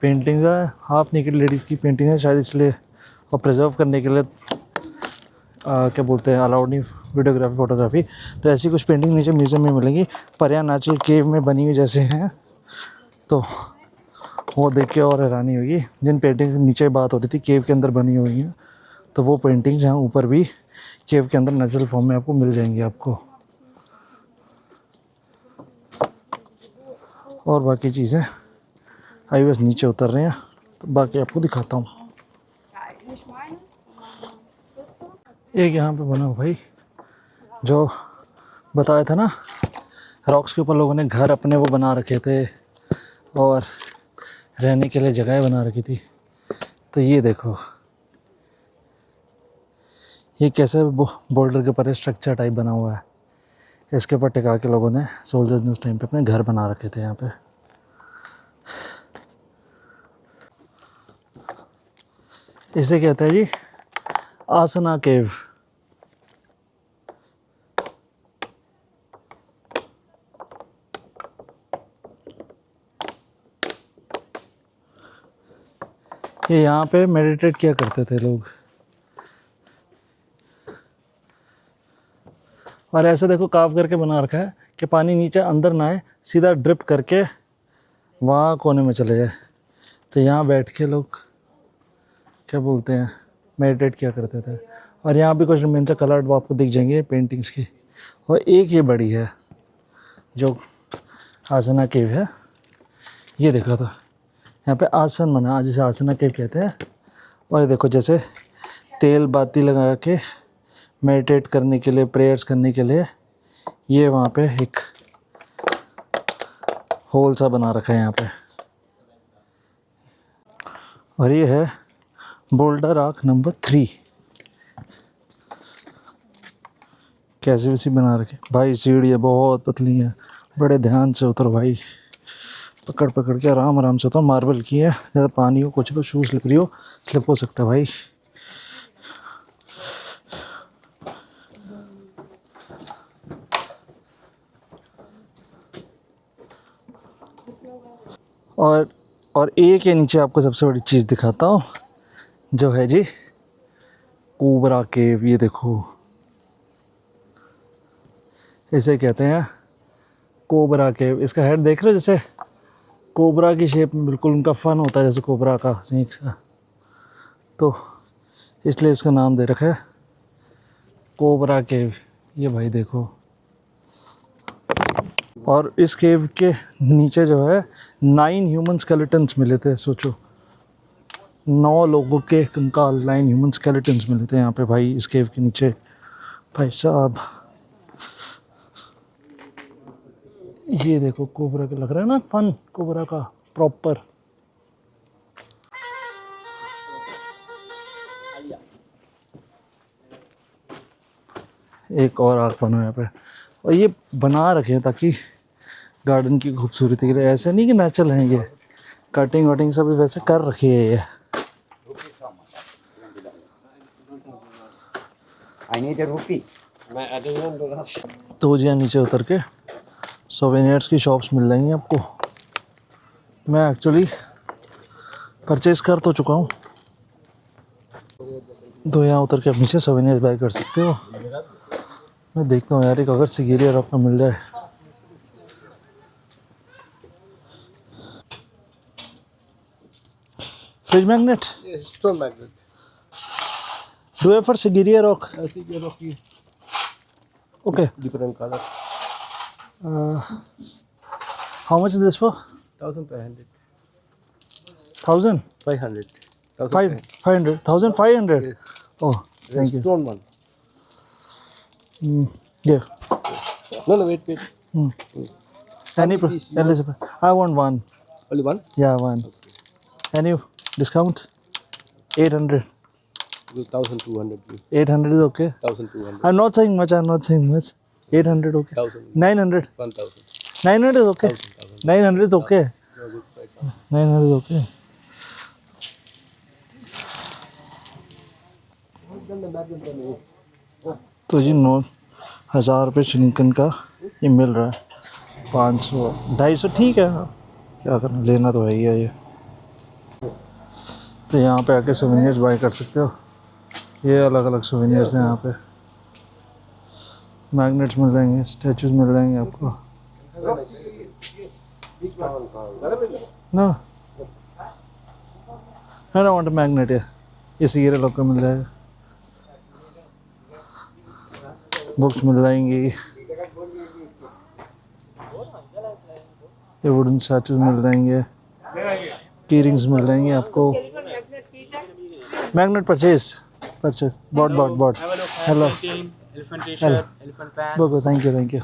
पेंटिंग्स है, हाफ नेकेड लेडीज़ की पेंटिंग है शायद, इसलिए और प्रिजर्व करने के लिए क्या बोलते हैं, अलाउड नहीं वीडियोग्राफी फोटोग्राफी। तो ऐसी कुछ पेंटिंग नीचे म्यूज़ियम में मिलेंगी, परिया नेचुरल केव में बनी हुई जैसे हैं, तो वो देख के और हैरानी होगी। जिन पेंटिंग्स नीचे बात हो रही थी केव के अंदर बनी हुई हैं, तो वो पेंटिंग्स यहाँ ऊपर भी केव के अंदर नेचुरल फॉर्म में आपको मिल जाएंगी आपको। और बाकी चीज़ें अभी बस नीचे उतर रहे हैं, तो बाकी आपको दिखाता हूँ। एक यहाँ पे बना भाई, जो बताया था ना, रॉक्स के ऊपर लोगों ने घर अपने वो बना रखे थे और रहने के लिए जगह बना रखी थी। तो ये देखो, ये कैसे बोल्डर के ऊपर स्ट्रक्चर टाइप बना हुआ है, इसके ऊपर टिका के लोगों ने, सोल्जर्स ने उस टाइम पे अपने घर बना रखे थे यहाँ पे। इसे कहते हैं जी आसना केव। ये यहाँ पे मेडिटेट किया करते थे लोग। और ऐसे देखो काव करके बना रखा है कि पानी नीचे अंदर ना आए, सीधा ड्रिप करके वहाँ कोने में चले जाए। तो यहाँ बैठ के लोग क्या बोलते हैं, मेडिटेट किया करते थे। और यहाँ भी कुछ मेन से कलर्ड आपको दिख जाएंगे पेंटिंग्स की। और एक ये बड़ी है जो आसना केव है, ये देखा था, यहाँ पे आसन बना जिसे आसना केव कहते हैं। और ये देखो जैसे तेल बाती लगा के मेडिटेट करने के लिए, प्रेयर्स करने के लिए, ये वहाँ पे एक होल सा बना रखा है यहाँ पे। और ये है बोल्डर आर्क नंबर 3। कैसे वैसी बना रखे भाई, सीढ़ियाँ बहुत पतली हैं, बड़े ध्यान से उतर भाई, पकड़ पकड़ के आराम आराम से उतर। मार्बल की है, ज़्यादा पानी हो, कुछ भी शूज़ स्लिप रही हो, स्लिप हो सकता है भाई। और एक के नीचे आपको सबसे बड़ी चीज़ दिखाता हूँ, जो है जी कोबरा केव। ये देखो, इसे कहते हैं कोबरा केव। इसका हेड देख रहे हो, जैसे कोबरा की शेप में, बिल्कुल उनका फन होता है जैसे कोबरा का सींग का, तो इसलिए इसका नाम दे रखा है कोबरा केव, ये भाई देखो। और इस केव के नीचे जो है 9 ह्यूमन स्केलेटन्स मिले थे, सोचो 9 लोगों के कंकाल, 9 ह्यूमन स्केलेटन्स मिले थे यहाँ पे भाई इस केव के नीचे। भाई साहब ये देखो कोबरा का लग रहा है ना, फन कोबरा का प्रॉपर। एक और आग बना यहाँ पे, और ये बना रखे हैं ताकि गार्डन की खूबसूरती के लिए, ऐसे नहीं कि नेचुरल है ये, कटिंग वटिंग सब वैसे कर रखी है ये। तो जी नीचे उतर के सोवेनियर्स की शॉप्स मिल जाएंगी आपको। मैं एक्चुअली परचेज़ कर तो चुका हूँ, तो यहाँ उतर के आप नीचे सोवेनियर्स बाय कर सकते हो। मैं देखता हूँ यार एक अगर सिगेरिया रॉक का मिल जाए। Fridge magnet, Stone magnet. Do you have for Sigiriya rock? Sigiriya rock is Okay. different color. How much is this for? 1,500. 1,000? 500. 500? 1,500? Yes. Oh, thank you. Stone one. Yeah. No, wait. Any piece you Elizabeth? I want one. Only one? Yeah, one. Any discount? 800. 1,200. 800 is okay. 1,200. I'm not saying much. 800 okay. 1,000. 900. 1,000. 900 is okay. 1,000. 900 is okay. No good price. 900 is okay. तो जी 9,000 रुपये chicken का ये मिल रहा है। 500 250 ठीक है, क्या करना, लेना तो है ही है ये। तो यहाँ पे आके सोवेनियर्स बाय कर सकते हो। ये अलग अलग सोवेनियर्स हैं यहाँ पे, मैग्नेट्स मिल जाएंगे, स्टैचूज मिल जाएंगे आपको। ना ना वांट मैग्नेट है, इसी ये लोग को मिल जाएगा। बुक्स मिल जाएंगी, ये वुडन स्टैचूज मिल जाएंगे, की रिंग्स मिल जाएंगे आपको। Magnet purchase bought. Hello Elephant t-shirt, elephant pants. बोलो, थैंक यू।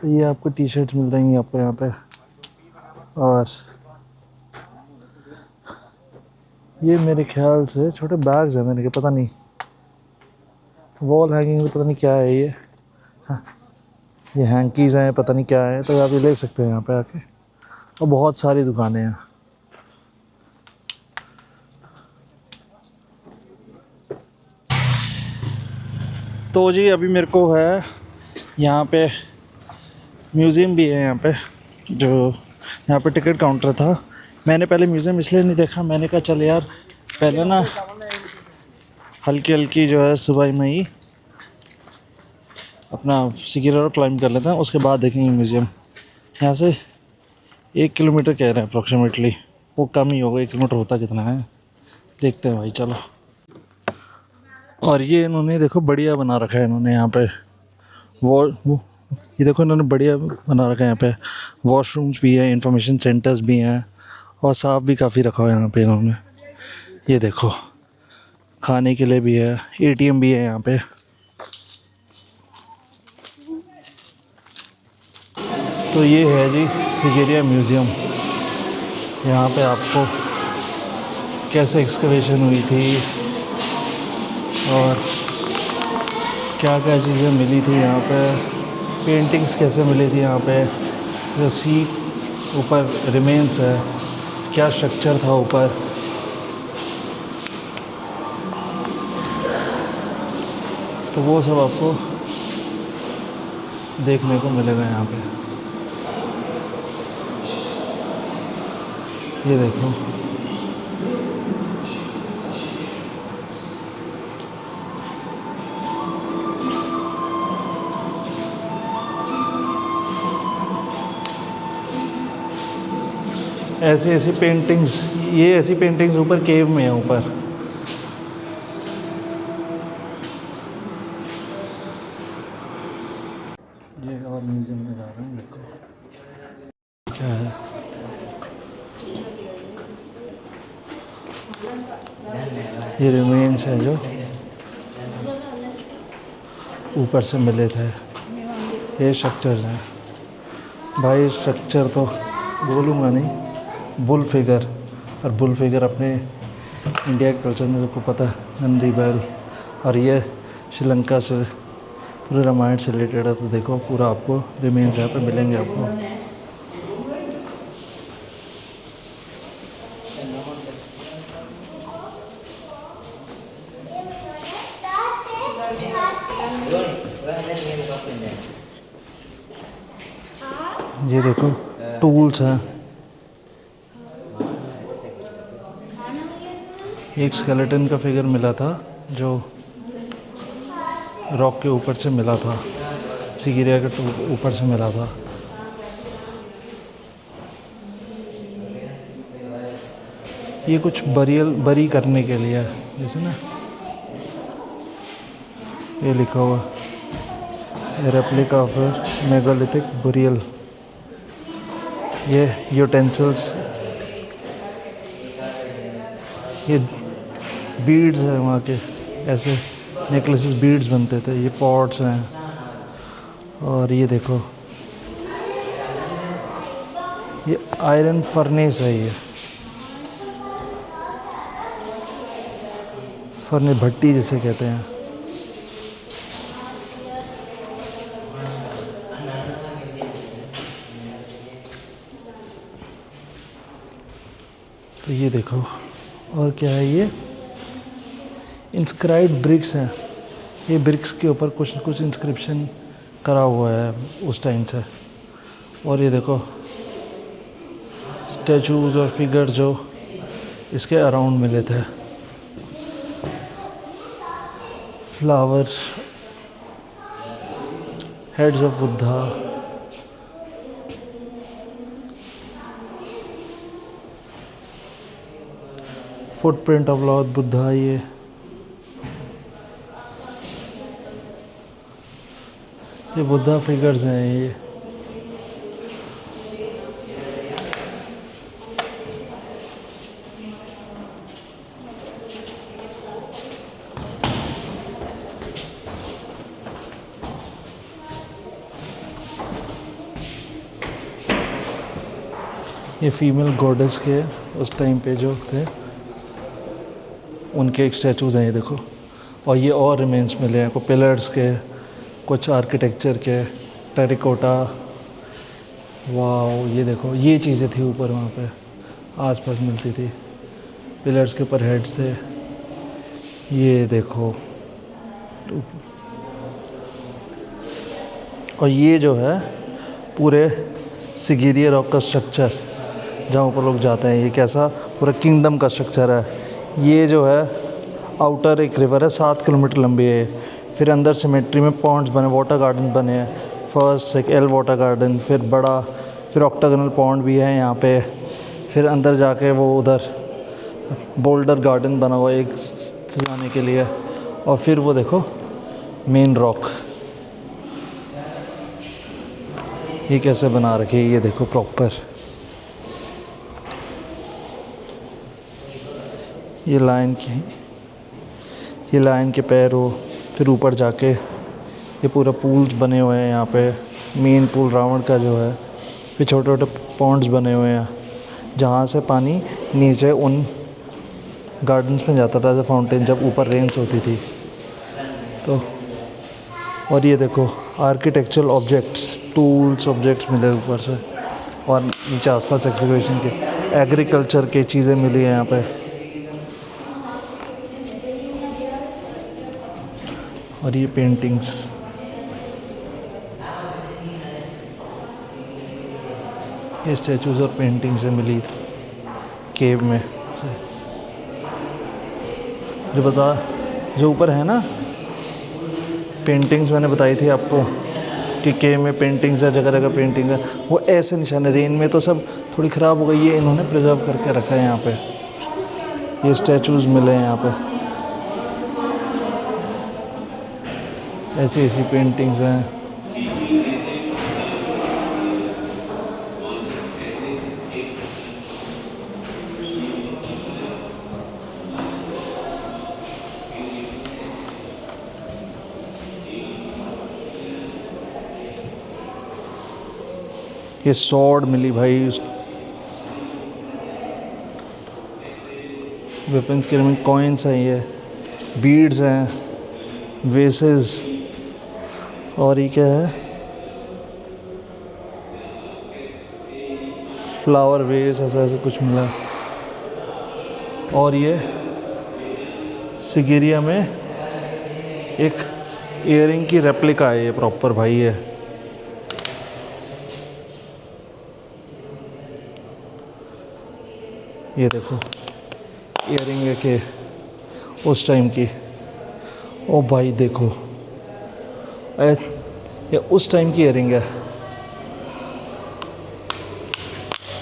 तो ये आपको टी शर्ट्स मिल जाएंगी आपको यहाँ पे। और ये मेरे ख्याल से छोटे बैग्स हैं मैंने, पता नहीं वॉल हैंगिंग पता नहीं क्या है ये। हाँ, ये हैंकीज़ हैं, पता नहीं क्या है। तो आप ये ले सकते हैं यहाँ पे आके, और बहुत सारी दुकानें हैं। तो जी अभी मेरे को है यहाँ पे म्यूज़ियम भी है यहाँ पे, जो यहाँ पे टिकट काउंटर था। मैंने पहले म्यूज़ियम इसलिए नहीं देखा, मैंने कहा चल यार पहले ना हल्की जो है सुबह में ही अपना सिगेरिया रॉक क्लाइंब कर लेते हैं, उसके बाद देखेंगे म्यूज़ियम। यहाँ से 1 किलोमीटर कह रहे हैं अप्रॉक्सीमेटली, वो कम ही होगा, 1 किलोमीटर होता कितना है देखते हैं भाई, चलो। और ये इन्होंने देखो बढ़िया बना रखा है इन्होंने यहाँ पे, वो ये देखो इन्होंने बढ़िया बना रखा है यहाँ पे। वॉशरूम्स भी हैं, इंफॉर्मेशन सेंटर्स भी हैं, और साफ़ भी काफ़ी रखा हुआ है यहाँ पे इन्होंने। ये देखो खाने के लिए भी है, एटीएम भी है यहाँ पे। तो ये है जी सिगेरिया म्यूज़ियम। यहाँ पे आपको कैसे एक्सकवेशन हुई थी और क्या क्या चीज़ें मिली थी यहाँ पे, पेंटिंग्स कैसे मिली थी यहाँ पे, जो सीट ऊपर रिमेन्स है, क्या स्ट्रक्चर था ऊपर, तो वो सब आपको देखने को मिलेगा यहाँ पे। ये देखो ऐसी पेंटिंग्स, ये ऐसी पेंटिंग्स ऊपर केव में है ऊपर। और म्यूजियम में जा रहे हैं। देखो क्या है, ये रिमेन्स हैं जो ऊपर से मिले थे, ये स्ट्रक्चर्स हैं भाई। स्ट्रक्चर तो बोलूँगा नहीं, बुल फिगर, और बुल फिगर अपने इंडिया के कल्चर में आपको पता है नंदी बैल, और ये श्रीलंका से पूरे रामायण से रिलेटेड है। तो देखो पूरा आपको रिमेन्स यहाँ पे मिलेंगे आपको। ये देखो टूल्स हैं, एक स्केलेटन का फिगर मिला था जो रॉक के ऊपर से मिला था, सिगिरिया के ऊपर से मिला था। ये कुछ बरी करने के लिए है, जैसे ना ये लिखा हुआ रेप्लिका ऑफ मेगालिथिक बुरियल। ये यूटेंसिल्स, ये बीड्स हैं वहाँ के, ऐसे नेकलेसेस बीड्स बनते थे। ये पॉट्स हैं, और ये देखो ये आयरन फर्नेस है, ये फर्नेस भट्टी जिसे कहते हैं। तो ये देखो, और क्या है, ये इंस्क्राइब्ड ब्रिक्स हैं। ये ब्रिक्स के ऊपर कुछ न कुछ इंस्क्रिप्शन करा हुआ है उस टाइम से। और ये देखो स्टैचूज और फिगर जो इसके अराउंड मिले थे, flower, heads of Buddha, footprint of Lord Buddha. ये बुद्धा फिगर्स हैं ये। ये फीमेल गॉडेस के उस टाइम पे जो थे उनके एक स्टैचूज़ हैं, ये देखो। और ये और रिमेन्स मिले हैं, कुछ पिलर्स के, कुछ आर्किटेक्चर के, टेरिकोटा। वाह, ये देखो ये चीज़ें थी ऊपर वहाँ पे आसपास मिलती थी, पिलर्स के ऊपर हेड्स थे। ये देखो, और ये जो है पूरे सिगिरिया रॉक का स्ट्रक्चर जहाँ ऊपर लोग जाते हैं, ये कैसा पूरा किंगडम का स्ट्रक्चर है। ये जो है आउटर एक रिवर है, 7 किलोमीटर लंबी है। फिर अंदर सिमेट्री में पॉन्ड्स बने, वाटर गार्डन बने हैं। फर्स्ट एक एल वाटर गार्डन, फिर बड़ा, फिर ऑक्टागोनल पॉन्ड भी है यहाँ पे। फिर अंदर जाके वो उधर बोल्डर गार्डन बना हुआ है एक सजाने के लिए। और फिर वो देखो मेन रॉक ये कैसे बना रखी है, ये देखो प्रॉपर। ये लायन के पैर हो। फिर ऊपर जाके ये पूरा पूल्स बने हुए हैं यहाँ पे, मेन पूल रावण का जो है। फिर छोटे छोटे पॉन्ड्स बने हुए हैं जहाँ से पानी नीचे उन गार्डन्स में जाता था, जैसे फाउंटेन जब ऊपर रेन्स होती थी तो। और ये देखो आर्किटेक्चरल ऑब्जेक्ट्स, टूल्स ऑब्जेक्ट्स मिले ऊपर से। और नीचे आसपास एक्सकवेशन के एग्रीकल्चर की चीज़ें मिली हैं यहाँ पे। और ये पेंटिंग्स, ये स्टैचूज़ और पेंटिंग से मिली केव में से। जो ऊपर है ना पेंटिंग्स, मैंने बताई थी आपको कि केव में पेंटिंग्स है, जगह जगह पेंटिंग है। वो ऐसे निशान है, रेन में तो सब थोड़ी ख़राब हो गई, ये इन्होंने प्रिजर्व करके रखा है यहाँ पे। ये स्टैचूज़ मिले हैं यहाँ पे, ऐसी ऐसी पेंटिंग्स हैं। ये सॉर्ड मिली भाई, वेपन्स के में कॉइन्स हैं, ये बीड्स हैं, वेसेस, और ये क्या है, फ्लावर वेस, ऐसा ऐसा कुछ मिला। और ये सिगेरिया में एक इयरिंग की रेप्लिका है ये प्रॉपर भाई है। ये देखो इयरिंग है के उस टाइम की। ओ भाई देखो, ये उस टाइम की इयरिंग है,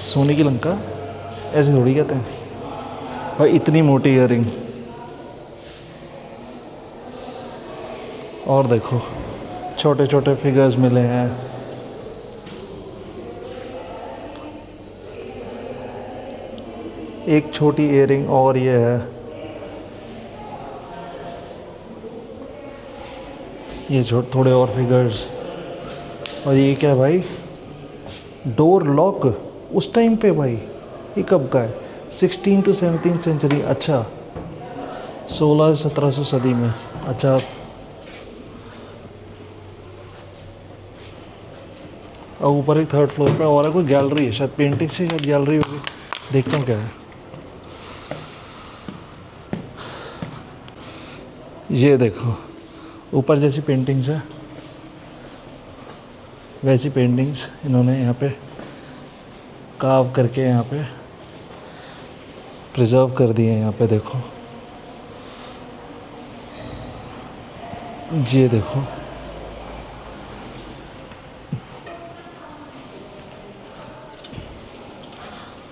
सोने की लंका ऐसे थोड़ी कहते हैं भाई, इतनी मोटी इयरिंग। और देखो छोटे छोटे फिगर्स मिले हैं। एक छोटी इयरिंग और ये है, ये थोड़े और फिगर्स। और ये क्या है भाई, डोर लॉक उस टाइम पे भाई, ये कब का है, 16 to 17th सेंचुरी। अच्छा 16 से 1700 सदी में। अच्छा और ऊपर एक थर्ड फ्लोर पे और है कोई गैलरी है, शायद पेंटिंग से शायद गैलरी होगी, देखता हूँ क्या है। ये देखो ऊपर जैसी पेंटिंग्स है वैसी पेंटिंग्स इन्होंने यहाँ पे कार्व करके यहाँ पे प्रिजर्व कर दिए हैं। यहाँ पे देखो, ये देखो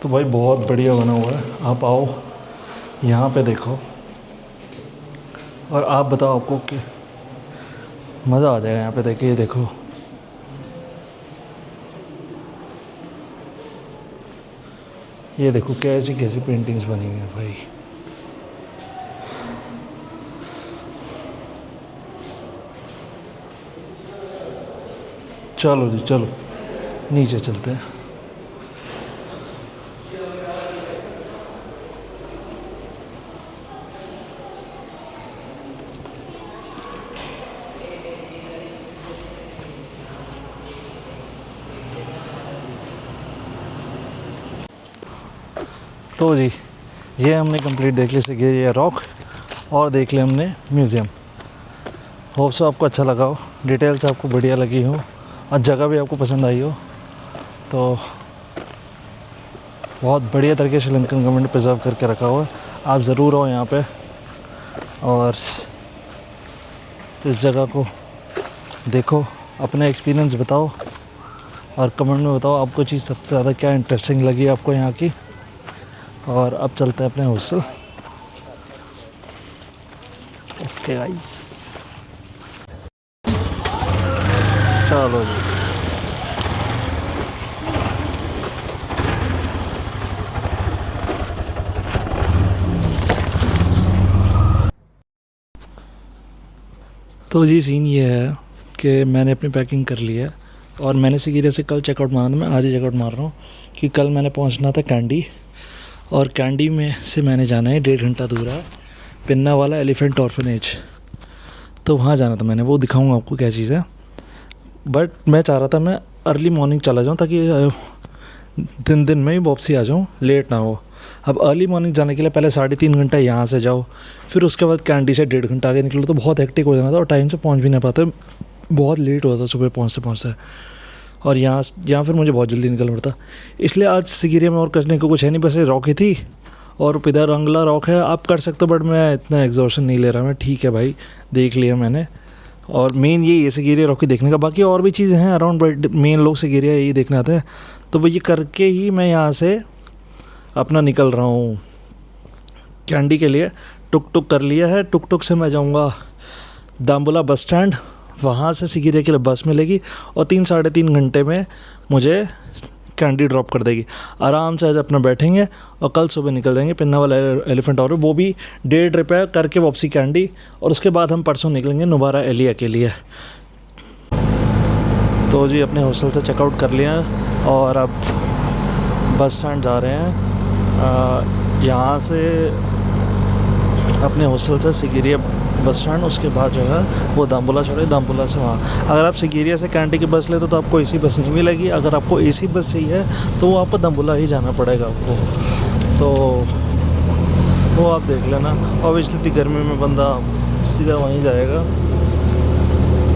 तो भाई बहुत बढ़िया बना हुआ है। आप आओ यहाँ पे देखो और आप बताओ आपको कि मज़ा आ जाएगा यहाँ पे देख के। ये देखो ये देखो कैसी कैसी पेंटिंग्स बनी हुई हैं भाई। चलो जी चलो नीचे चलते हैं। तो जी ये हमने कंप्लीट देख ली सिगेरिया रॉक और देख लिया हमने म्यूज़ियम। होप सो आपको अच्छा लगा हो, डिटेल्स आपको बढ़िया लगी हो और जगह भी आपको पसंद आई हो। तो बहुत बढ़िया तरीके से श्रीलंकन गवर्नमेंट ने प्रिजर्व करके रखा हुआ है। आप ज़रूर आओ यहाँ पे और इस जगह को देखो, अपना एक्सपीरियंस बताओ और कमेंट में बताओ आपको चीज़ सबसे ज़्यादा क्या इंटरेस्टिंग लगी आपको यहाँ की। और अब चलते हैं अपने हॉस्टल। ओके गाइस चलो जी। तो जी सीन ये है कि मैंने अपनी पैकिंग कर ली है और मैंने सिगेरिया से कल चेकआउट मारा था। मैं आज ही चेकआउट मार रहा हूँ कि कल मैंने पहुँचना था कैंडी, और कैंडी में से मैंने जाना है 1.5 घंटा दूर है पिन्ना वाला एलिफेंट ऑर्फनेज। तो वहाँ जाना था मैंने, वो दिखाऊंगा आपको क्या चीज़ है। बट मैं चाह रहा था मैं अर्ली मॉर्निंग चला जाऊँ ताकि दिन में ही वापसी आ जाऊँ, लेट ना हो। अब अर्ली मॉर्निंग जाने के लिए पहले 3.5 घंटा यहाँ से जाओ, फिर उसके बाद कैंडी से 1.5 घंटा आगे निकलो तो बहुत हेक्टिक हो जाना था और टाइम से पहुँच भी नहीं पाते, बहुत लेट होता था सुबह पहुँचते। और यहाँ फिर मुझे बहुत जल्दी निकलना पड़ता, इसलिए आज सिगेरिया में और करने को कुछ है नहीं, बस ये रॉक ही थी और इधर रंगला रॉक है। आप कर सकते हो बट मैं इतना एग्जॉशन नहीं ले रहा मैं। ठीक है भाई देख लिया मैंने, और मेन यही है सिगेरिया रॉक ही देखने का। बाकी और भी चीज़ें हैं अराउंड बट मेन लोग सिगेरिया यही देखने आते हैं। तो वो ये करके ही मैं यहाँ से अपना निकल रहा हूँ कैंडी के लिए। टुक कर लिया है, टुक से मैं जाऊँगा दाम्बुला बस स्टैंड, वहाँ से सिगेरिया के लिए बस मिलेगी और 3-3.5 घंटे में मुझे कैंडी ड्रॉप कर देगी। आराम से आज अपना बैठेंगे और कल सुबह निकल जाएंगे पिन्ना वाला एलिफेंट और वो भी 1.5 ट्रिप है करके वापसी कैंडी, और उसके बाद हम परसों निकलेंगे नुबारा एलिया के लिए। तो जी अपने हॉस्टल से चेकआउट कर लिया और अब बस स्टैंड जा रहे हैं। यहाँ से अपने हॉस्टल से सिगिरिया बस स्टैंड, उसके बाद जो है वो दाम्बुला चढ़े, दाम्बुला से वहाँ। अगर आप सिगिरिया से कैंडी की बस लेते तो आपको एसी बस नहीं मिलेगी। अगर आपको एसी बस चाहिए तो वो आपको दाम्बुला ही जाना पड़ेगा आपको। तो वो आप देख लेना। ऑब्वियसली इतनी गर्मी में बंदा सीधा वहीं जाएगा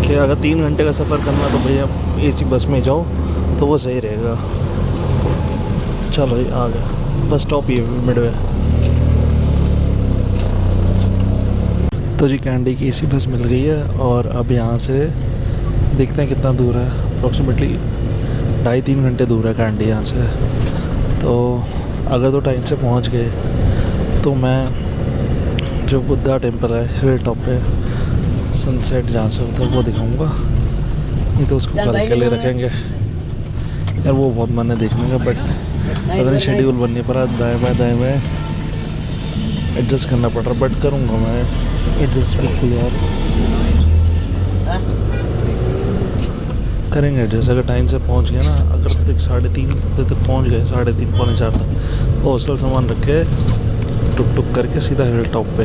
कि अगर 3 घंटे का सफ़र करना तो भैया एसी बस में जाओ तो वो सही रहेगा। चलो ये आ गया बस स्टॉप, ये मिडवे। तो जी कैंडी की एसी बस मिल गई है और अब यहाँ से देखते हैं कितना दूर है। अप्रॉक्सीमेटली 2.5-3 घंटे दूर है कैंडी यहाँ से। तो अगर तो टाइम से पहुँच गए तो मैं जो बुद्धा टेम्पल है हिल टॉप पे सनसेट जहाँ से होता है वो दिखाऊंगा। नहीं तो उसको कल के लिए रखेंगे यार, वो बहुत मन है देखने का, बट पता नहीं शेड्यूल बन नहीं पा रहा। दाएँ बाएँ एडजस्ट करना पड़ रहा, बट करूँगा मैं एडजस्ट बिल्कुल यार, करेंगे एडजस्ट। अगर टाइम से पहुँच गए ना, अगर तक 3:30 बजे तक पहुँच गए, 3:30 पौने 4 तक, तो हॉस्टल सामान रख के टुक टुक करके सीधा हिल टॉप पे।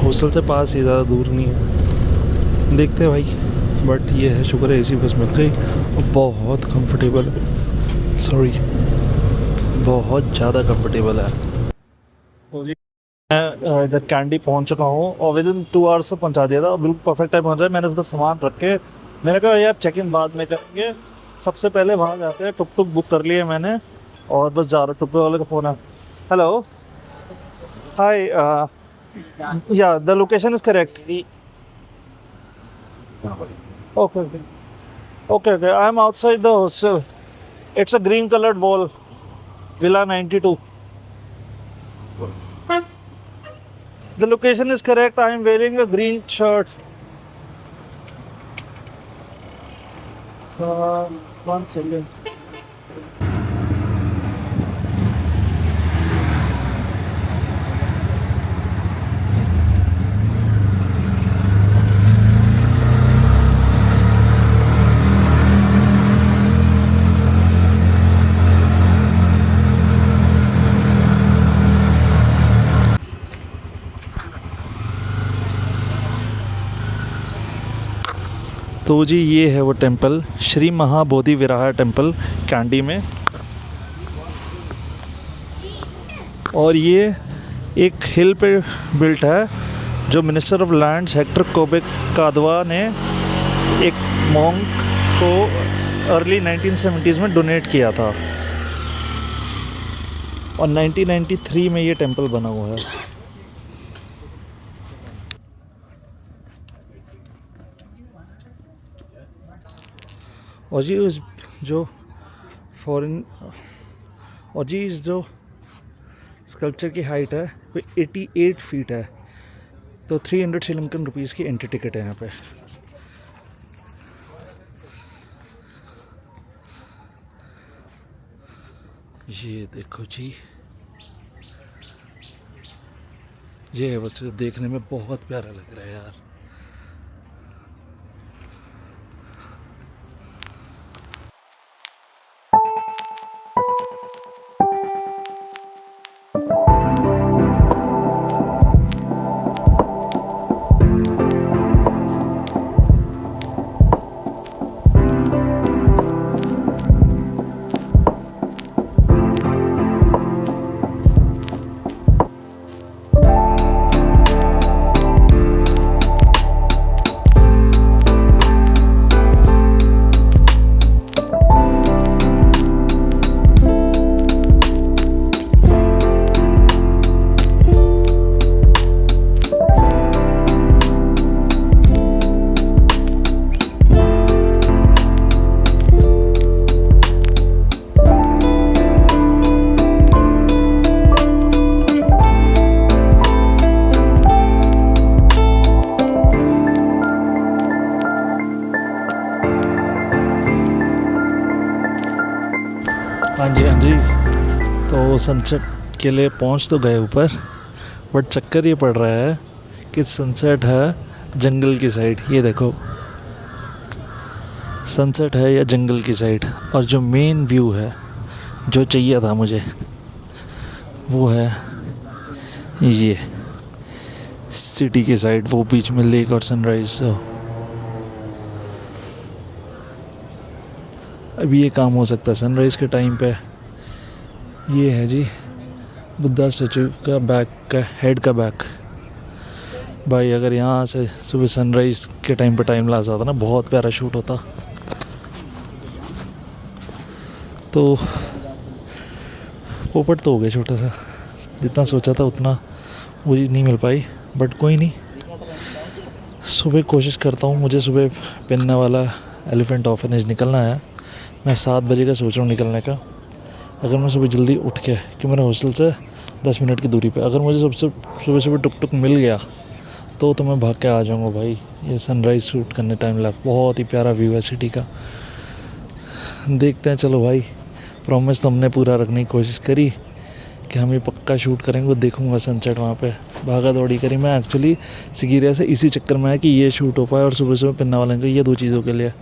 हॉस्टल से पास ही, ज़्यादा दूर नहीं है, देखते हैं भाई। बट ये है, शुक्र है एसी बस मिल गई और बहुत कंफर्टेबल, सॉरी बहुत ज़्यादा कंफर्टेबल है। तो जी मैं इधर कैंडी पहुंच चुका हूँ और विद इन 2 आवर्स से पहुंचा दिया था, बिल्कुल परफेक्ट टाइम पहुंचा है। मैंने उस पर सामान रख के, मैंने कहा यार चेक इन बाद में करेंगे, सबसे पहले वहाँ जाते हैं। टुक टुक बुक कर लिए मैंने और बस जा रहा। टुक टुक वाले का फ़ोन है। हेलो, हाय, या the location is correct? Okay okay okay okay, I am outside the hostel. It's a green coloured wall, villa 92। The location is correct. I am wearing a green shirt. One second. तो जी ये है वो temple, Shri Mahabodhi Vihara temple Kandy में। और ये एक hill पे built है जो minister of lands Hector Kobbekaduwa ने एक मॉन्क को अर्ली 1970s में डोनेट किया था और 1993 में ये टेंपल बना हुआ है। और जी उस जो फॉरेन, और जी इस जो स्कल्पचर की हाइट है वो 88 फीट है। तो 300 श्रीलंकन रुपीज़ की एंट्री टिकट है यहाँ पे। ये देखो जी, ये बस देखने में बहुत प्यारा लग रहा है यार। हाँ जी, तो सनसेट के लिए पहुंच तो गए ऊपर, बट चक्कर ये पड़ रहा है कि सनसेट है जंगल की साइड। ये देखो सनसेट है या जंगल की साइड, और जो मेन व्यू है जो चाहिए था मुझे वो है ये सिटी की साइड, वो बीच में लेक और सनराइज। अभी ये काम हो सकता है सनराइज़ के टाइम पे। ये है जी बुद्धा स्टैचू का बैक का हेड का बैक। भाई अगर यहाँ से सुबह सनराइज़ के टाइम पे टाइम लगा था ना, बहुत प्यारा शूट होता। तो पोपट तो हो गया छोटा सा, जितना सोचा था उतना वो चीज़ नहीं मिल पाई, बट कोई नहीं, सुबह कोशिश करता हूँ। मुझे सुबह पेन्ना वाला एलिफेंट ऑर्फनेज निकलना है। मैं 7 बजे का सोच रहा हूँ निकलने का। अगर मैं सुबह जल्दी उठ के, कि मेरे हॉस्टल से 10 मिनट की दूरी पे, अगर मुझे सुबह सुबह टुक टुक मिल गया तो मैं भाग के आ जाऊँगा भाई। ये सनराइज़ शूट करने टाइम लगा, बहुत ही प्यारा व्यू है सिटी का। देखते हैं, चलो भाई, प्रॉमिस तो हमने पूरा रखने की कोशिश करी कि हम ये पक्का शूट करेंगे। वो देखूंगा सनसेट वहाँ पे। भागा दौड़ी करी मैं एक्चुअली सिगिरिया से इसी चक्कर में है कि ये शूट हो पाए और सुबह सुबह पिन्ना वाले ये 2 चीज़ों के लिए।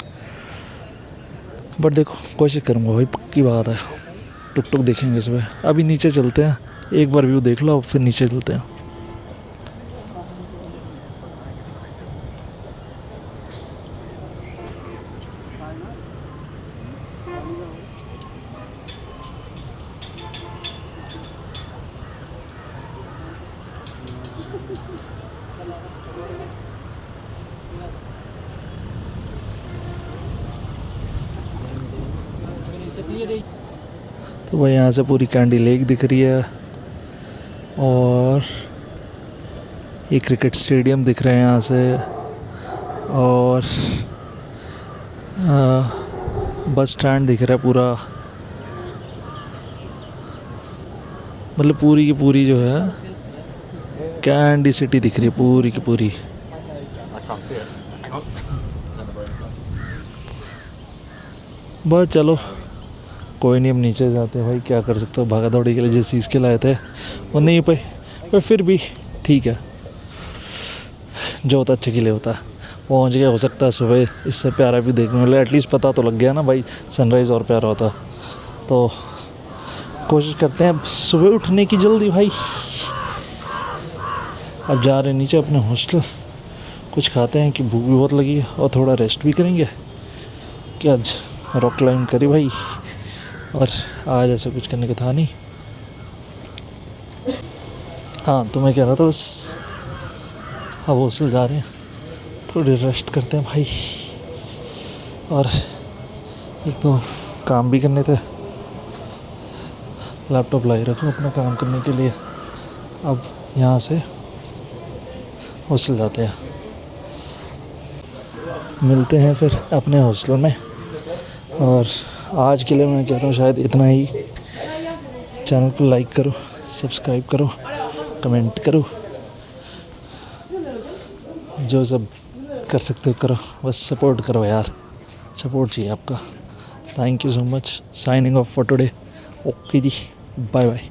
बट देखो कोशिश करूँगा भाई, पक्की बात है। टुक टुक देखेंगे सुबह। अभी नीचे चलते हैं, एक बार व्यू देख लो, फिर नीचे चलते हैं। तो भाई यहाँ से पूरी कैंडी लेक दिख रही है और ये क्रिकेट स्टेडियम दिख रहे हैं यहाँ से, और बस स्टैंड दिख रहा है पूरा। मतलब पूरी की पूरी जो है कैंडी सिटी दिख रही है पूरी की पूरी। बस चलो कोई नहीं, हम नीचे जाते हैं भाई, क्या कर सकते हो। भागा दौड़ी के लिए जिस चीज़ के लाए थे वो नहीं पाए, पर फिर भी ठीक है, जो होता अच्छे के लिए होता। पहुंच गया, हो सकता है सुबह इससे प्यारा भी देखने वाले, एटलीस्ट पता तो लग गया ना भाई सनराइज़ और प्यारा होता। तो कोशिश करते हैं सुबह उठने की जल्दी भाई। अब जा रहे नीचे अपने हॉस्टल, कुछ खाते हैं कि भूख भी बहुत लगी है, और थोड़ा रेस्ट भी करेंगे कि आज रॉक क्लाइंब करी भाई, और आज ऐसा कुछ करने का था नहीं। हाँ तो मैं कह रहा था बस अब हॉस्टल जा रहे हैं, थोड़ी रेस्ट करते हैं भाई, और एक तो काम भी करने थे। लैपटॉप लाई रखो अपना काम करने के लिए। अब यहाँ से हॉस्टल जाते हैं, मिलते हैं फिर अपने हॉस्टल में। और आज के लिए मैं कहता हूँ शायद इतना ही। चैनल को लाइक करो, सब्सक्राइब करो, कमेंट करो, जो सब कर सकते हो करो, बस सपोर्ट करो यार, सपोर्ट चाहिए आपका। Thank you so much. Signing off for today. Okay जी, बाय बाय।